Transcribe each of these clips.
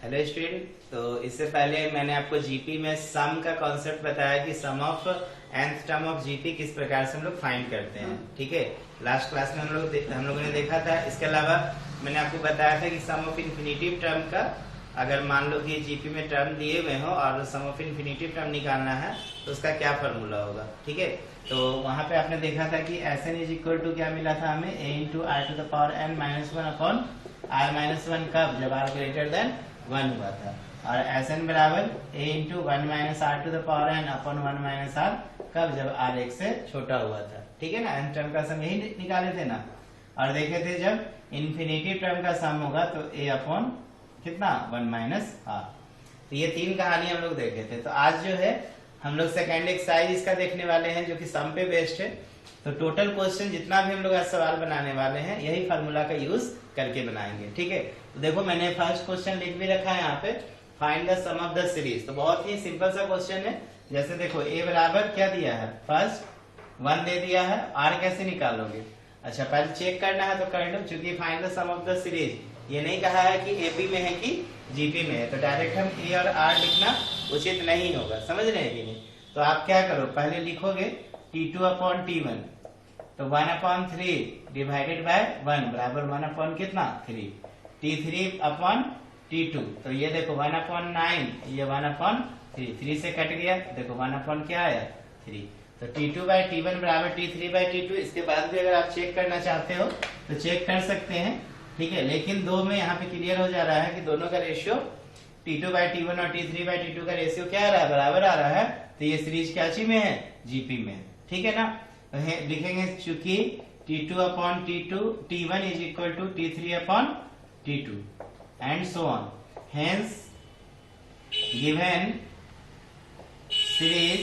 Hello student. तो इससे पहले मैंने आपको जीपी में सम का कॉन्सेप्ट बताया कि sum of nth term of GP किस प्रकार से हम लोग फाइंड करते हैं। ठीक है, लास्ट क्लास में हम लोगों ने देखा था। इसके अलावा मैंने आपको बताया था कि सम ऑफ इन्फिनिटिव टर्म का, अगर मान लो कि जीपी में टर्म दिए हुए हो और सम ऑफ इन्फिनिटिव टर्म निकालना है तो उसका क्या फॉर्मूला होगा। ठीक है, तो वहां पे आपने देखा था कि Sn इज इक्वल टू क्या मिला था हमें, a into R to the power n minus one upon are minus one, कब, जब r ग्रेटर देन 1 हुआ था। और Sn बराबर a into one minus r to the power n upon one minus r, कब, जब r एक से छोटा हुआ था। ठीक है ना, n टर्म का सम यही निकाले थे ना। और देखे थे जब इन्फिनिटिव टर्म का सम होगा तो a अपॉन कितना, 1 माइनस आर। तो ये तीन कहानी हम लोग देखे थे। तो आज जो है हम लोग सेकेंड एक्सरसाइज इसका देखने वाले हैं जो कि सम पे बेस्ड है। तो टोटल क्वेश्चन जितना भी हम लोग आज सवाल बनाने वाले हैं यही फार्मूला का यूज करके बनाएंगे। ठीक है, तो देखो मैंने फर्स्ट क्वेश्चन लिख भी रखा है यहाँ पे, find the sum of the series. तो बहुत ही सिंपल सा क्वेश्चन है। जैसे देखो a बराबर क्या दिया है, फर्स्ट 1 दे दिया है, r कैसे निकालोगे। अच्छा पहले चेक करना है तो कर लो, चूंकि find the sum of the series ये नहीं कहा है कि एपी में है कि जीपी में है, तो डायरेक्ट हम ए और आर लिखना उचित नहीं होगा। समझ रहे हैं कि नहीं। तो आप क्या करो, पहले लिखोगे T2 अपॉन T1, तो 1 अपॉन 3 डिवाइडेड बाय 1 बराबर 1 अपॉन कितना, 3। T3 अपॉन T2, तो ये देखो 1 अपॉन 9, ये 1 अपॉन 3 से कट गया, देखो 1 अपॉन क्या आया, 3। तो T2 बाई T1 बराबर T3 बाई T2। इसके बाद भी अगर आप चेक करना चाहते हो तो चेक कर सकते हैं। ठीक है, लेकिन दो में यहाँ पे क्लियर हो जा रहा है कि दोनों का रेशियो T2 बाई T1 और T3 बाई T2 का रेशियो क्या आ रहा है, बराबर आ रहा है। तो ये सीरीज क्या ची में है, जीपी में है। ठीक है ना, तो लिखेंगे चूंकि T2 upon T2 T1 is equal to T3 upon T2 and so on. Hence given series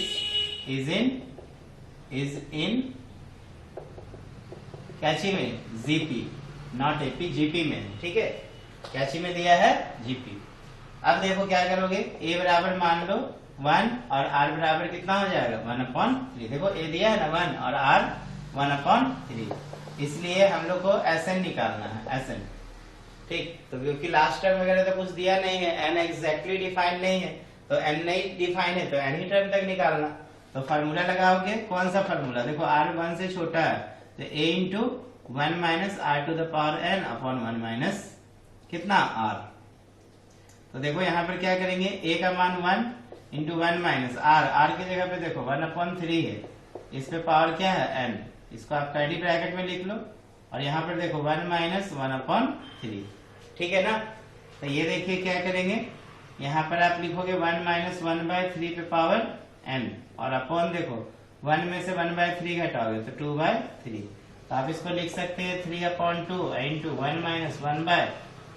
is in क्या ची में, जीपी, नॉट एपी, जीपी में। ठीक है, कैची में दिया है, जीपी। अब देखो क्या करोगे, a बराबर मान लो 1 और r बराबर कितना हो जाएगा, 1 अपॉन 3। देखो a दिया है ना 1 और r 1 अपॉन 3, इसलिए हम लोग को Sn निकालना है, Sn। ठीक, तो क्योंकि लास्ट टर्म वगैरह तो कुछ दिया नहीं है, n एग्जैक्टली डिफाइन नहीं है, तो n नहीं डिफाइन है तो n ही टर्म तक निकालना। तो फार्मूला लगाओगे, कौन सा फार्मूला, देखो r 1 से छोटा है तो a into 1 minus r to the power n upon 1 minus कितना, r। तो देखो यहाँ पर क्या करेंगे, a का मान 1 इंटू 1 माइनस r की जगह पे देखो 1 अपॉन 3 है, इस पे पावर क्या है, n, इसको आप कर्ली ब्रैकेट में लिख लो। और यहाँ पर देखो 1 माइनस 1 अपॉन 3। ठीक है ना, तो ये देखिए क्या करेंगे, यहाँ पर आप लिखोगे 1 माइनस 1 बाय 3 पे पावर n, और अपॉन देखो 1 में से 1 बाय 3 घटाओगे तो 2 बाय 3। तो आप इसको लिख सकते हैं 3 अपॉन 2 इंटू 1 माइनस 1 बाय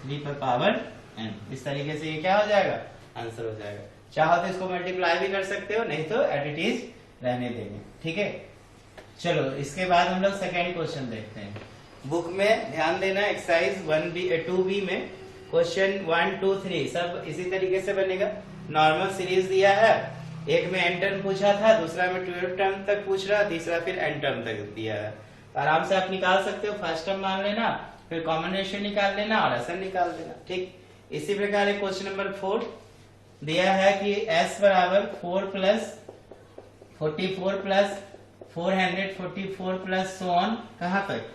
3 पर पावर n। इस तरीके से ये क्या हो जाएगा, आंसर हो जाएगा। चाहो तो इसको मल्टीप्लाई भी कर सकते हो, नहीं तो एज इट इज रहने देंगे। ठीक है, चलो इसके बाद हम लोग सेकेंड क्वेश्चन देखते हैं। बुक में ध्यान देना, एक्सरसाइज 2b में क्वेश्चन 1 2 3 सब इसी तरीके से बनेगा। नॉर्मल सीरीज दिया है, एक में n टर्म पूछा था, दूसरा में 12 टर्म तक पूछ रहा, तीसरा फिर n टर्म तक दिया है। आराम से आप निकाल सकते हो, फर्स्ट टर्म मान लेना, फिर कॉमन रेशियो निकाल लेना और Sn निकाल देना। ठीक, इसी प्रकार एक क्वेश्चन नंबर 4 दिया है कि s बराबर 4 plus 44 plus 444 plus so on, कहाँ तक,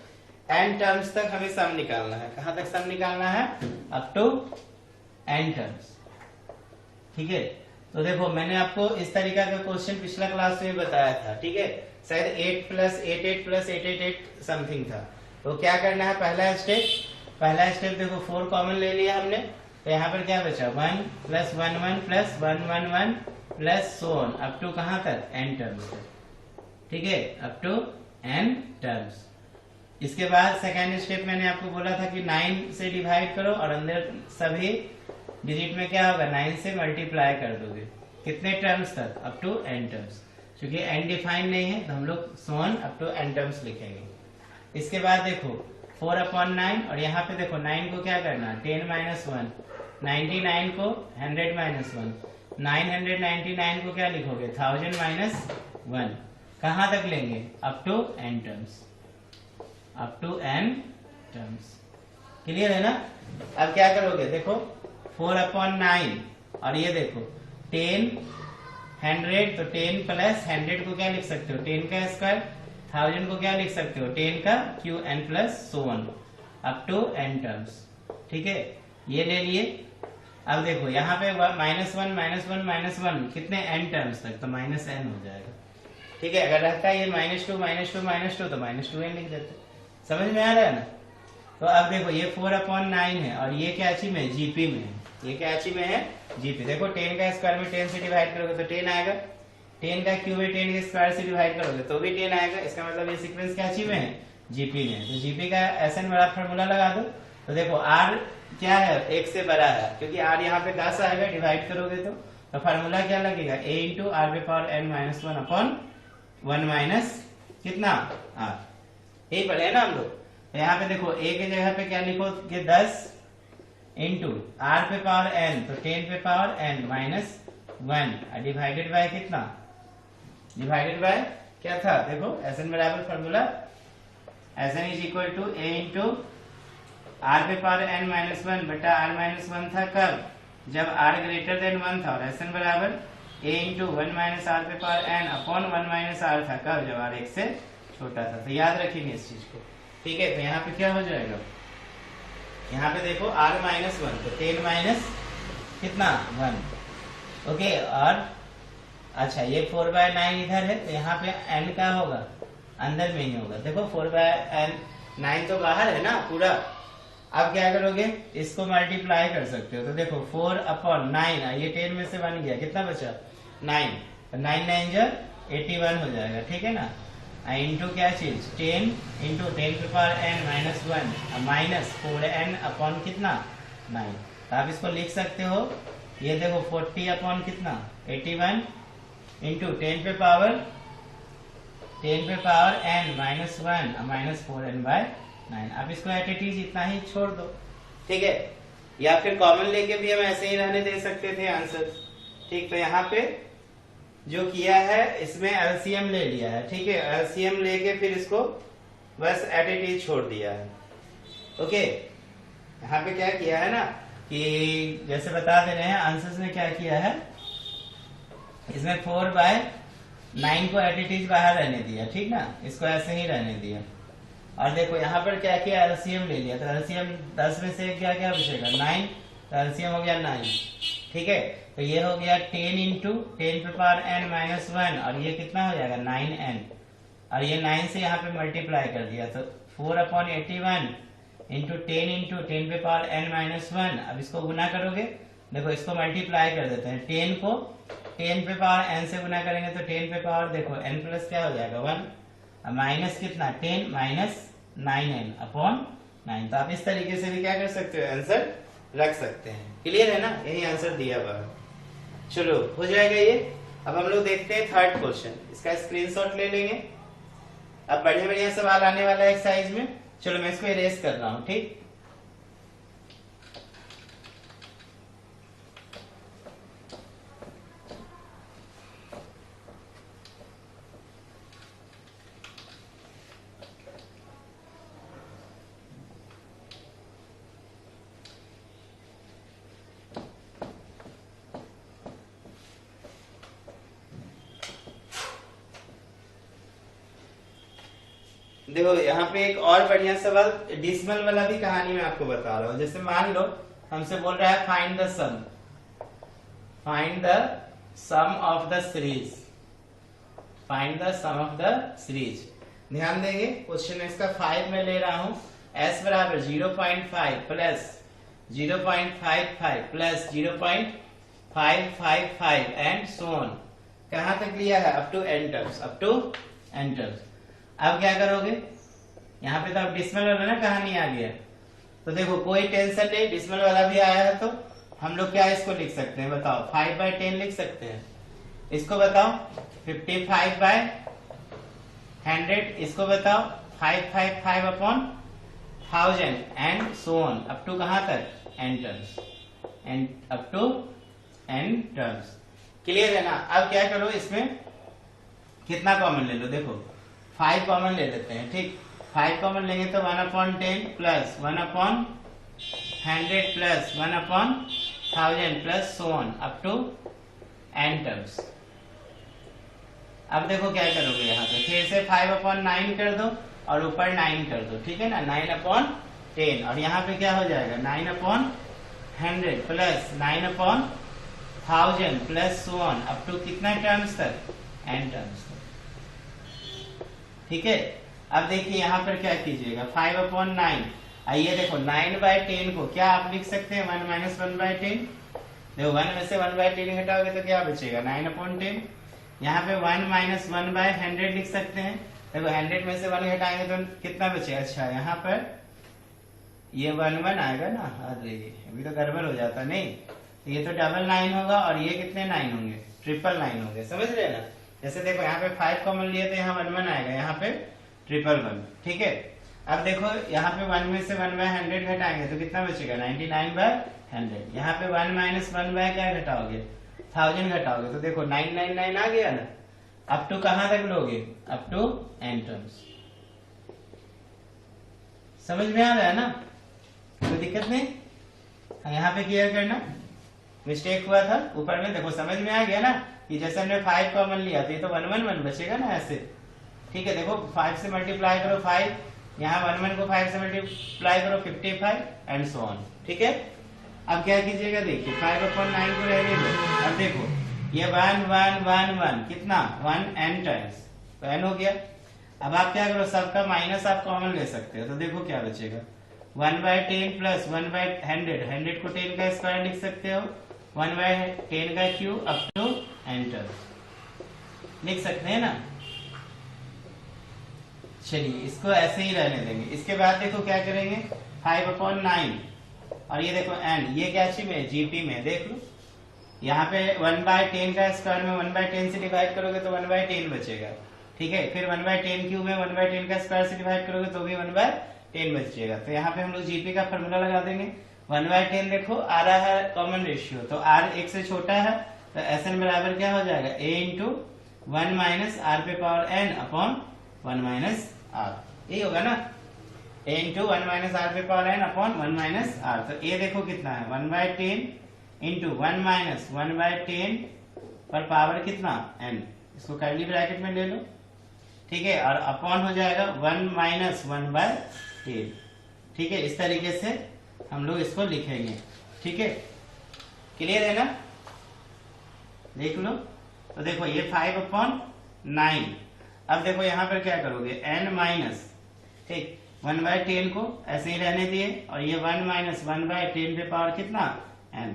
n टर्म्स तक हमें सम निकालना है। कहाँ तक सम निकालना है, अप टू n टर्म्स। ठीक है, तो देखो मैंने आपको इस तरीका का क्वेश्चन पिछला क्लास में बताया था। ठीक है, शायद 8 प्लस 8 प्लस 8 समथिंग था। तो क्या करना है, पहला स्टेप देखो 4 कॉमन ले लिया हमने, तो यहाँ पर क्या बचा, 1 plus 1 1 plus 1 1 1 plus so on up to कहाँ तक, n टर्म्स तक। ठीक है, अप टू n टर्म्स। इसके बाद सेकेंड स्टेप मैंने आपको बोला था कि 9 से डिवाइड करो और अंदर सभी डिजिट में क्या होगा, 9 से मल्टीप्लाई कर दोगे, कितने टर्म्स तक, अप टू n टर्म्स। क्योंकि n डिफाइन नहीं है तो हम लोग so on up to n terms लिखेंगे। इसके बाद देखो 4 अपॉन 9, और यहाँ पे देखो 9 को क्या करना, 10 माइनस 1, 99 को 100 माइनस 1, 999 को क्या लिखोगे, 1000 माइनस 1। कहाँ तक लेंगे, up to n terms, up to n terms. Clear है ना। अब क्या करोगे, देखो 4/9 और ये देखो 10 100 तो 10 प्लस 100 को क्या लिख सकते हो 10 का स्क्वायर, 1000 को क्या लिख सकते हो 10 का क्यू n plus so on up to n terms. ठीक है, ये ले लिए। अब देखो यहाँ पे -1 कितने n टर्म्स तक, तो -n हो जाएगा। ठीक है, अगर रहता है ये -2 तो -2n लिख देते। समझ में आ रहा है ना। तो अब देखो ये 4/9 है और ये क्या चीज में जीपी में है, ये क्या चीज में है जीपी। देखो 10 का स्क्वायर में 10 से डिवाइड करोगे तो 10 आएगा, 10 का क्यूब में 10 के स्क्वायर से डिवाइड करोगे तो भी 10 आएगा। इसका मतलब ये सीक्वेंस क्या चीज में है जीपी में। तो जीपी का एसएन वाला फार्मूला लगा दो। तो देखो आर क्या है 1 से बड़ा है, क्योंकि आर यहाँ पे 10 आएगा डिवाइड करोगे तो फार्मूला क्या लगेगा a इंटू आर पे power n minus 1 upon 1 minus कितना आर। यही पढ़े ना हम लोग। तो यहाँ पे देखो a के जगह पे क्या लिखोगे 10 इंटू आर पे पावर n तो 10 पे power n minus 1 divided by कितना, डिवाइडेड बाय क्या था देखो एसएन बराबर formula S n is equal to a into r पे पावर n माइनस 1 बटा r माइनस 1 था कब, जब r ग्रेटर देन 1 था। और एसएन बराबर a इंटू 1 माइनस आर पे power n upon 1 minus r था कब, जब r 1 से छोटा था। तो याद रखेंगे इस चीज को। ठीक है, तो यहाँ पे क्या हो जाएगा, यहाँ पे देखो r माइनस 1 तो 10 माइनस कितना 1। ओके, और अच्छा ये 4/9 इधर है तो यहाँ पे n का होगा अंदर में ही होगा। देखो 4/9 तो बाहर है ना पूरा। अब क्या करोगे, इसको मल्टीप्लाई कर सकते हो। तो देखो 4/9 ये 10 में से 1 गया, कितना बचा 9, तो 9 9 जो 81 हो जाएगा। ठीक है ना, इंटू क्या चीज 10 इंटू 10 पे power n minus 1 minus 4n upon कितना 9। तो आप इसको लिख सकते हो, ये देखो 40 अपॉन कितना 81 इंटू 10 पे power n minus 1 minus 4n by 9। अब इसको एट इट इज इतना ही छोड़ दो। ठीक है, या फिर कॉमन लेके भी हम ऐसे ही रहने दे सकते थे आंसर। ठीक, तो यहाँ पे जो किया है इसमें एलसीएम ले लिया है। ठीक है, एलसीएम लेके फिर इसको बस एट इट इज छोड़ दिया है। ओके, यहाँ पे क्या किया है ना कि जैसे बता दे रहे हैं आंसर्स में क्या किया है, इसमें 4/9 को एट इट इज बाहर रहने दिया। ठीक ना, इसको ऐसे ही रहने दिया। और देखो यहाँ पर क्या किया एलसीएम ले लिया। तो एलसीएम 10 में से क्या क्या बचेगा 9, तो एलसीएम हो गया 9। ठीक है, तो ये हो गया 10 इंटू 10 पे पावर n माइनस 1 और ये कितना हो जाएगा 9n और ये 9 से यहाँ पे मल्टीप्लाई कर दिया तो 4/81 इंटू 10 पे पावर n माइनस 1। अब इसको गुना करोगे, देखो इसको मल्टीप्लाई कर देते हैं। 10 को 10 पे पावर n से गुना करेंगे तो 10 पे पावर देखो n प्लस क्या हो जाएगा 1 माइनस कितना 10 माइनस 9n अपॉन 9। तो आप इस तरीके से भी क्या कर सकते हो आंसर रख सकते हैं। क्लियर है ना, यही आंसर दिया हुआ है। चलो हो जाएगा ये। अब हम लोग देखते हैं थर्ड क्वेश्चन, इसका स्क्रीनशॉट ले लेंगे। अब बढ़िया बढ़िया सवाल आने वाला है एक्सरसाइज में। चलो मैं इसको इरेज कर रहा हूँ। ठीक, देखो यहाँ पे एक और बढ़िया सवाल डिसमल वाला भी कहानी में आपको बता रहा हूँ। जैसे मान लो हमसे बोल रहा है find the sum of the series, find the sum of the series. ध्यान देंगे क्वेश्चन इसका 5 में ले रहा हूँ। s बराबर 0.5 plus 0.55 plus 0.555 and so on. कहां तक लिया है up to n terms, up to n terms. अब क्या करोगे, यहाँ पे तो अब डिसमल वाला ना कहानी आ गया। तो देखो कोई टेंशन नहीं, डिसमल वाला भी आया है तो हम लोग क्या इसको लिख सकते हैं बताओ 5/10 लिख सकते हैं। इसको बताओ 55/100, इसको बताओ 555 upon 1000 and so on up to कहां तक n terms, and up to n terms. Clear है ना। अब क्या करो, इसमें कितना कॉमन ले लो, देखो 5 कॉमन ले लेते हैं। ठीक, 5 कॉमन लेंगे तो 1/10 plus 1/100 plus 1/1000 1000 plus so on up to n terms. अब देखो क्या करोगे, यहाँ पे फिर से 5/9 कर दो और ऊपर 9 कर दो, ठीक है ना, 9/10। और यहाँ पे क्या हो जाएगा 9/100 plus 9/1000 plus so on up to कितना टर्म्स तक, n टर्म्स तक, ठीक है। अब देखिए यहाँ पर क्या कीजिएगा, 5/9, आइए देखो 9/10 को क्या आप लिख सकते हैं 1 माइनस 1/10। देखो 1 में से 1/10 घटाओगे तो क्या बचेगा 9/10। यहाँ पे 1 माइनस 1/100 लिख सकते हैं। देखो 100 में से 1 घटाएंगे तो कितना बचेगा, अच्छा यहाँ पर ये 1 आएगा ना, अरे अभी तो गड़बड़ हो जाता, नहीं ये तो 999 होगा और ये कितने 9 होंगे, 999 होंगे, समझ रहे ना। जैसे देखो यहाँ पे 5 कॉमन लिए तो यहाँ 1 आएगा, यहाँ पे 111, ठीक है। अब देखो यहाँ पे 1 में से 1/100 घटाएंगे तो कितना बचेगा 99/100। यहाँ पे 1 माइनस 1 बाय क्या घटाओगे 1000 घटाओगे तो देखो 999 आ गया ना। अप टू कहां तक लोगे, अप टू n टर्म्स। समझ में आ रहा है ना, कोई दिक्कत नहीं। यहाँ पे क्लियर करना, मिस्टेक हुआ था ऊपर में, देखो समझ में आ गया ना कि जैसे हमने 5 कॉमन लिया तो ये तो 111 बचेगा ना ऐसे, ठीक है। देखो 5 से मल्टीप्लाई करो 5, यहाँ 11 को 5 से मल्टीप्लाई करो 55 एंड सो ऑन, ठीक है। अब क्या कीजिएगा, देखिए 5/9 को रहने दो। अब देखो ये 1 1 1 1 कितना 1 n टाइम्स, तो n हो गया। अब आप क्या करो, सबका माइनस आप कॉमन ले सकते हो, तो देखो क्या बचेगा 1/10 प्लस 1/100, 100 को 10 का स्क्वायर लिख सकते हो, 1/10 का cube up to n term लिख सकते हैं ना। चलिए इसको ऐसे ही रहने देंगे। इसके बाद देखो क्या करेंगे 5/9 और ये देखो n, ये क्या चीज में जीपी में देख लो, यहाँ पे 1/10 का स्क्वायर में 1/10 से डिवाइड करोगे तो 1/10 बचेगा, ठीक है। फिर 1/10 क्यूब में 1/10 का स्क्वायर से डिवाइड करोगे तो भी 1/10 बचेगा। तो यहाँ पे हम लोग जीपी का फॉर्मूला लगा देंगे। 1/10 देखो आ रहा है कॉमन रेशियो, तो r 1 से छोटा है तो Sn बराबर क्या हो जाएगा a इंटू 1 माइनस r पे power n upon 1 minus r, यही होगा ना, a इंटू 1 माइनस r पे power n upon 1 minus r। तो a देखो कितना है 1/10 इंटू 1 माइनस 1/10 पर पावर कितना n, इसको कर्ली ब्रैकेट में ले लो, ठीक है। और अपॉन हो जाएगा 1 माइनस 1/10, ठीक है। इस तरीके से हम लोग इसको लिखेंगे, ठीक है। क्लियर है ना, देख लो। तो देखो ये 5/9। अब देखो यहाँ पर क्या करोगे n माइनस, ठीक 1/10 को ऐसे ही रहने दिए और ये 1 माइनस 1/10 पे पावर कितना n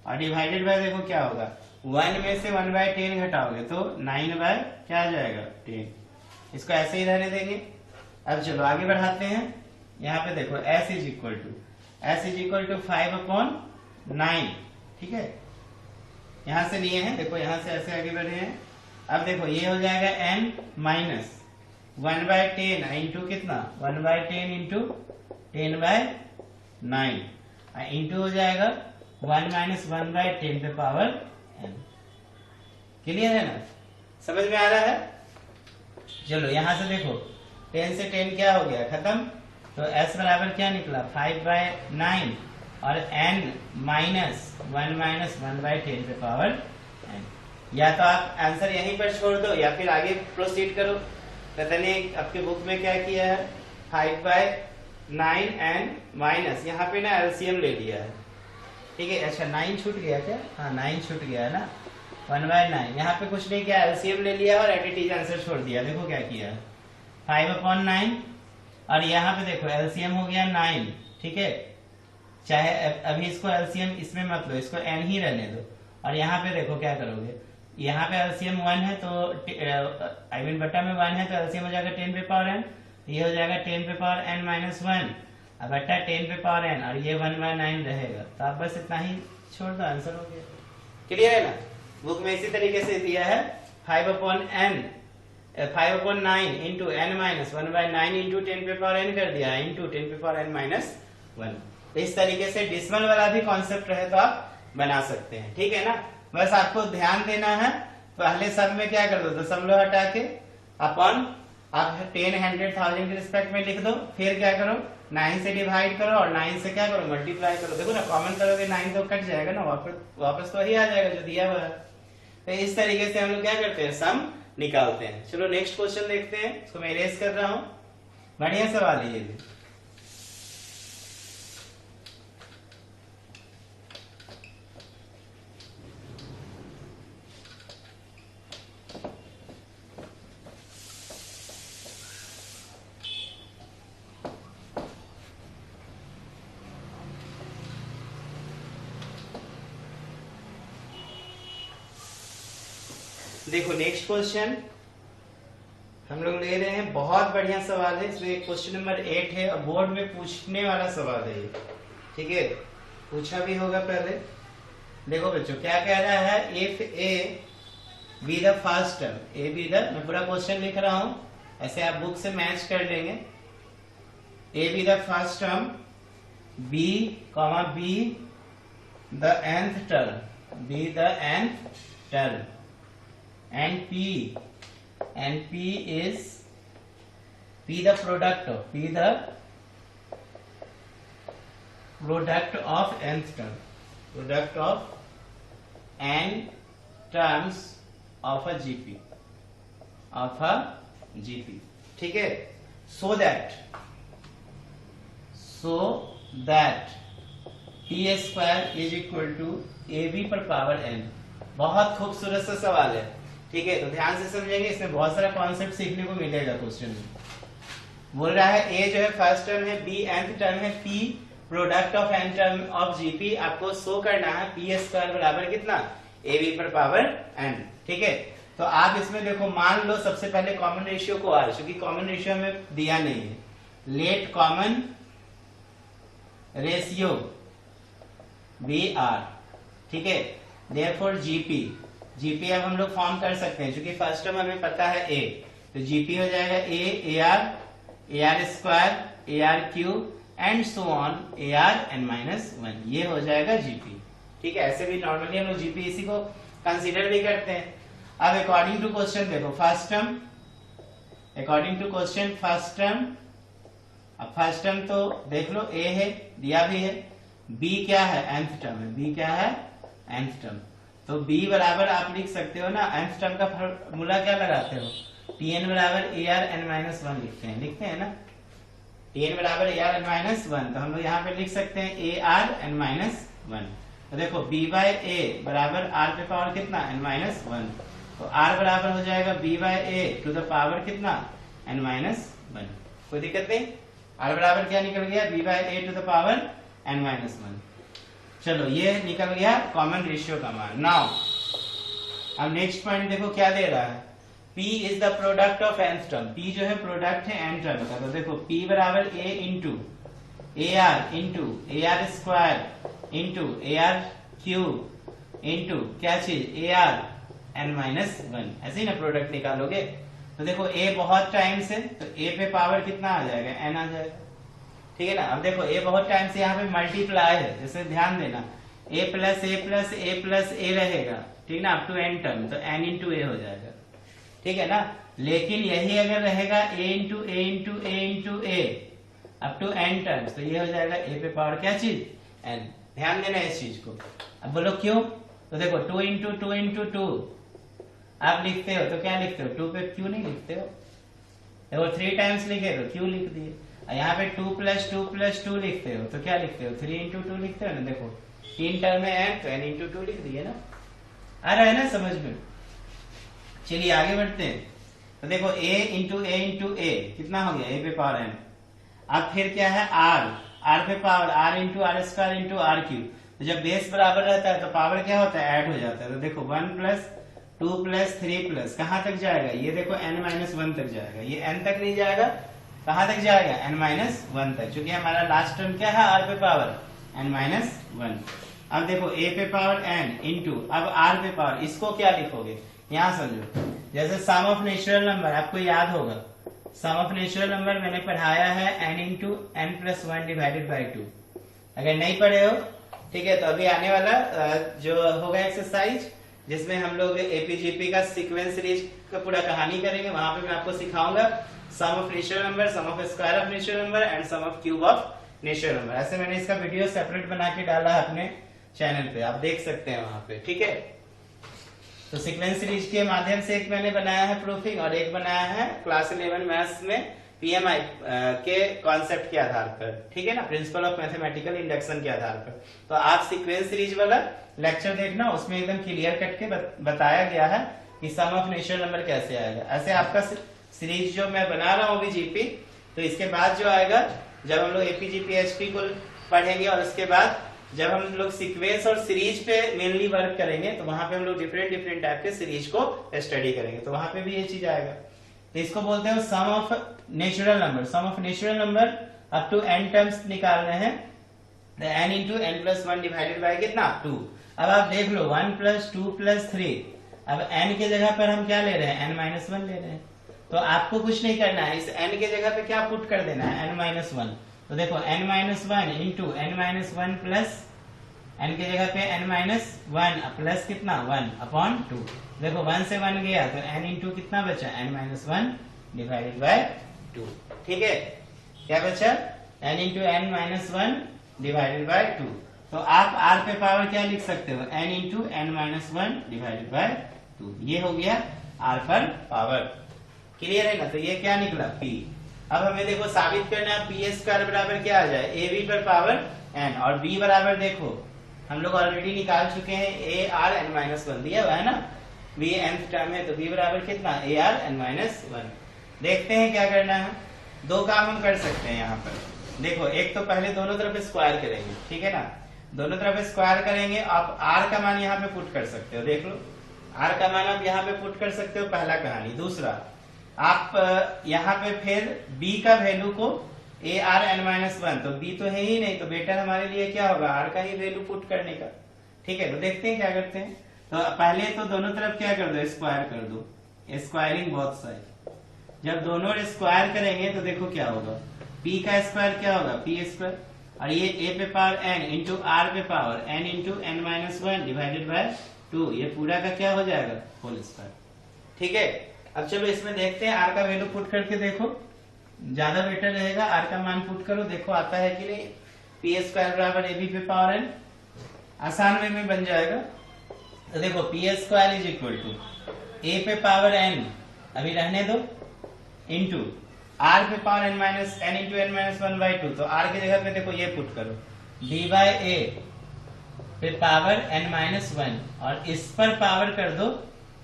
और डिवाइडेड बाय देखो क्या होगा 1 में से 1/10 घटाओगे तो 9 बाय क्या आ जाएगा 10। इसको ऐसे ही रहने देंगे। अब चलो आगे बढ़ाते हैं। यहाँ पे देखो s इज इक्वल टू 5/9, ठीक है। यहां से लिए हैं, देखो यहां से ऐसे आगे बढ़े हैं। अब देखो ये हो जाएगा n माइनस 1/10 इंटू कितना 1/10 इंटू 10/9 इंटू हो जाएगा 1 माइनस 1/10 पे पावर n। क्लियर है ना, समझ में आ रहा है। चलो यहां से देखो 10 से 10 क्या हो गया खत्म, तो s बराबर क्या निकला 5/9 और n माइनस 1 माइनस 1/10 पे पावर n। या तो आप आंसर यहीं पर छोड़ दो या फिर आगे प्रोसीड करो। पता नहीं आपके बुक में क्या किया है 5/9 n माइनस, यहाँ पे ना एलसीएम ले लिया है, ठीक है। अच्छा 9 छूट गया क्या, हाँ 9 छूट गया है ना, 1/9 यहाँ पे कुछ नहीं किया, एलसीएम ले लिया और एडिटिव आंसर छोड़ दिया। देखो क्या किया 5/9 और यहाँ पे देखो एलसीएम हो गया 9, ठीक है। चाहे अभी इसको एलसीएम इसमें मत लो, इसको n ही रहने दो। और यहाँ पे देखो क्या करोगे, यहाँ पे एलसीएम 1 है तो आई मीन बटा में 1 है तो एलसीएम हो जाएगा 10 पे पावर n, ये हो जाएगा 10 पे पावर n माइनस 1 अब बटा 10 पे पावर n और ये 1/9 रहेगा। तो आप बस इतना ही छोड़ दो, आंसर हो गया। क्लियर है ना, बुक में इसी तरीके से दिया है 5/9 इंटू n माइनस 1/9 इंटू 10 पे पावर n कर दिया इंटू 10 पे पावर n माइनस 1। तो इस तरीके से डेसिमल वाला भी कॉन्सेप्ट रहे तो आप बना सकते हैं, ठीक है ना। बस आपको ध्यान देना है, पहले सब में क्या कर दो दशमलव हटा के अपॉन आप 10 100 1000 के रिस्पेक्ट में लिख दो, फिर क्या करो 9 से डिवाइड करो और 9 से क्या करो, मल्टीप्लाई करो। देखो ना, कॉमन करोगे 9 तो कट जाएगा ना, वापस तो वही आ जाएगा जो दिया हुआ है। तो इस तरीके से हम लोग क्या करते हैं, सम निकालते हैं। चलो नेक्स्ट क्वेश्चन देखते हैं, इसको मैं इरेज कर रहा हूं। बढ़िया सवाल है ये भी। देखो नेक्स्ट क्वेश्चन हम लोग ले रहे हैं, बहुत बढ़िया सवाल है। इसमें क्वेश्चन नंबर 8 है और बोर्ड में पूछने वाला सवाल है ये, ठीक है, पूछा भी होगा पहले। देखो बच्चों क्या कह रहा है, if A be the first term, A be the, मैं पूरा क्वेश्चन लिख रहा हूं, ऐसे आप बुक से मैच कर लेंगे। A be the first term, b comma be the nth term, be the nth term, and P is P the product of nth term, product of n terms of a GP, ठीक है। so that P square is equal to AB पर power n। बहुत खूबसूरत सा सवाल है, ठीक है, तो ध्यान से समझेंगे, इसमें बहुत सारा कॉन्सेप्ट सीखने को मिलेगा क्वेश्चन में। बोल रहा है ए जो है फर्स्ट टर्म है, बी nth टर्म है, P product of n term of GP. आपको शो करना है पी स्क्वायर बराबर कितना, ए बी पर पावर n, ठीक है। तो आप इसमें देखो, मान लो सबसे पहले कॉमन रेशियो को आर, क्योंकि कॉमन रेशियो में दिया नहीं है, let common ratio be r, ठीक है। देयरफॉर जीपी अब हम लोग फॉर्म कर सकते हैं, क्योंकि फर्स्ट टर्म हमें पता है ए, तो जीपी हो जाएगा A R square, A R cube and so on, A R n minus 1, ये हो जाएगा जीपी, ठीक है। ऐसे भी नॉर्मली हम लोग जीपी इसी को कंसीडर भी करते हैं। अब अकॉर्डिंग टू क्वेश्चन देखो, first term, according to question first term, अब फर्स्ट टर्म तो देख लो ए है, दिया भी है, बी क्या है, nth टर्म है, बी क्या है, nth टर्म, तो b बराबर आप लिख सकते हो ना, nth टर्म का फॉर्मूला क्या लगाते हो, tn बराबर ए आर n माइनस 1 लिखते हैं ना, tn बराबर ए आर n माइनस 1, तो हम लोग यहाँ पे लिख सकते हैं ए आर n माइनस 1। तो देखो b बाय ए बराबर r पे पावर कितना, n माइनस 1, तो r बराबर हो जाएगा b by a to the power कितना, n माइनस 1। कोई दिक्कत नहीं, r बराबर क्या निकल गया, b by a to the power n minus 1। चलो ये निकल गया कॉमन रेशियो का मान। नाउ अब नेक्स्ट पॉइंट देखो क्या दे रहा है, P is the product of nth term, P जो है प्रोडक्ट है n टर्म का, तो देखो P बराबर a into A R square into A R cube into क्या चीज, ए आर n माइनस 1, ऐसे ही ना प्रोडक्ट निकालोगे। तो देखो a बहुत टाइम से, तो a पे पावर कितना आ जाएगा, n आ जाएगा, ठीक है ना। अब देखो ए बहुत टाइम से यहाँ पे मल्टीप्लाई है, जैसे ध्यान देना, ए प्लस ए प्लस ए प्लस ए रहेगा, ठीक ना, अप टू n टर्म, तो n इंटू ए हो जाएगा, ठीक है ना। लेकिन यही अगर रहेगा a into a into a into a up to n terms, तो ये हो जाएगा a पे पावर क्या चीज, n। ध्यान देना इस चीज को। अब बोलो क्यों, तो देखो 2 इंटू 2 आप लिखते हो तो क्या लिखते हो, 2 पे क्यों नहीं लिखते हो, देखो 3 टाइम्स लिखे तो क्यों लिख दिए, यहाँ पे 2 प्लस 2 लिखते हो तो क्या लिखते हो, 3 इंटू 2 लिखते हो ना। देखो 3 टर्म है n, तो n इंटू 2 लिख दिए ना, आ रहा है ना समझ में। चलिए आगे बढ़ते हैं, तो देखो a इंटू ए कितना हो गया, a पे पावर n। अब फिर क्या है r पे power r into r square into r cube, तो जब बेस बराबर रहता है तो पावर क्या होता है, ऐड हो जाता है। तो देखो 1 प्लस 2 प्लस 3 प्लस कहाँ तक जाएगा, ये देखो n माइनस 1 तक जाएगा, ये n तक नहीं जाएगा, कहाँ तक जाएगा, n माइनस 1 तक, क्योंकि हमारा लास्ट टर्म क्या है, r पे पावर n माइनस 1। अब देखो a पे पावर n इंटू अब r पे पावर, इसको क्या लिखोगे, यहाँ समझो, जैसे सम ऑफ नेचुरल नंबर आपको याद होगा, सम ऑफ नेचुरल नंबर मैंने पढ़ाया है n into n plus 1 divided by 2। अगर नहीं पढ़े हो, ठीक है, तो अभी आने वाला जो होगा एक्सरसाइज, जिसमें हम लोग एपीजीपी का सीक्वेंस सीरीज का पूरा कहानी करेंगे, वहां पे मैं आपको सिखाऊंगा sum of natural number, sum of square of natural number and sum of cube of natural number. ऐसे मैंने इसका वीडियो सेपरेट बना के डाला है अपने चैनल पे, आप देख सकते हैं वहां पे, ठीक है। तो सीक्वेंस सीरीज के माध्यम से एक मैंने बनाया है प्रूफिंग, और एक बनाया है क्लास 11 मैथ्स में पीएमआई के कॉन्सेप्ट के आधार पर, ठीक है ना, प्रिंसिपल ऑफ मैथमेटिकल इंडक्शन के आधार पर। तो आप सीक्वेंस सीरीज वाला लेक्चर देखना, उसमें एकदम क्लियर कट के बताया गया है कि सम ऑफ नेचुरल नंबर कैसे आएगा। ऐसे आपका सीरीज जो मैं बना रहा हूँ अभी जीपी, तो इसके बाद जो आएगा जब हम लोग एपीजीपीएचपी को पढ़ेंगे, और उसके बाद जब हम लोग सीक्वेंस और सीरीज पे मेनली वर्क करेंगे, तो वहां पे हम लोग डिफरेंट टाइप के सीरीज को स्टडी करेंगे, तो वहां पे भी ये चीज आएगा। तो इसको बोलते हैं sum of natural number. Sum of natural number up to n terms निकालने हैं, तो n into n plus 1 divided by कितना 2। अब आप देख लो 1 प्लस 2 प्लस 3, अब n के जगह पर हम क्या ले रहे हैं, n माइनस 1 ले रहे हैं। तो आपको कुछ नहीं करना है, इस n के जगह पे क्या पुट कर देना है, n माइनस 1। तो देखो n minus 1 into n minus 1 plus n के जगह पे n माइनस 1 प्लस कितना 1 अपॉन 2। देखो 1 से 1 गया तो n इंटू कितना बचा, n माइनस 1 डिवाइडेड बाय 2, ठीक है। क्या बचा, n into n minus 1 divided by 2। तो आप r पे पावर क्या लिख सकते हो, n into n minus 1 divided by 2। ये हो गया r पर पावर, क्लियर है ना। तो ये क्या निकला p। अब हमें देखो साबित करना है पी स्क्वायर बराबर क्या आ जाए, ए बी पर पावर n, और b बराबर देखो हम लोग ऑलरेडी निकाल चुके हैं, ए आर एन माइनस 1 दिया हुआ है ना, b nth टर्म है, तो b बराबर कितना, ए आर एन माइनस 1। देखते हैं क्या करना है। दो काम हम कर सकते हैं यहाँ पर, देखो एक तो पहले दोनों तरफ स्क्वायर करेंगे, ठीक है ना, दोनों तरफ स्क्वायर करेंगे। आप r का मान यहाँ पे पुट कर सकते हो, देख लो r का मान आप यहाँ पे पुट कर सकते हो, पहला कहानी। दूसरा आप यहाँ पे फिर b का वैल्यू को ए आर एन माइनस 1, तो b तो है ही नहीं, तो बेटर हमारे लिए क्या होगा, r का ही वैल्यू पुट करने का, ठीक है। तो देखते हैं क्या करते हैं। तो पहले तो दोनों तरफ क्या कर दो, स्क्वायर कर दो, स्क्वायरिंग बोथ साइड। जब दोनों स्क्वायर करेंगे तो देखो क्या होगा, p का स्क्वायर क्या होगा, p स्क्वायर, और ये a पे पावर n इंटू r पे power n into n minus 1 divided by 2, ये पूरा का क्या हो जाएगा, होल स्क्वायर, ठीक है। अब चलो इसमें देखते हैं, r का वैल्यू पुट करके देखो, ज्यादा बेटर रहेगा, r का मान पुट करो, देखो आता है कि नहीं। पी स्क्वायर बराबर ए बी पे पावर n, आसान वे में बन जाएगा। तो देखो P square is equal to A पे पावर n, अभी रहने दो, इंटू r पे power n minus n into n minus 1 by 2। तो r की जगह पे देखो ये पुट करो, d बाई ए पे पावर n माइनस 1, और इस पर पावर कर दो,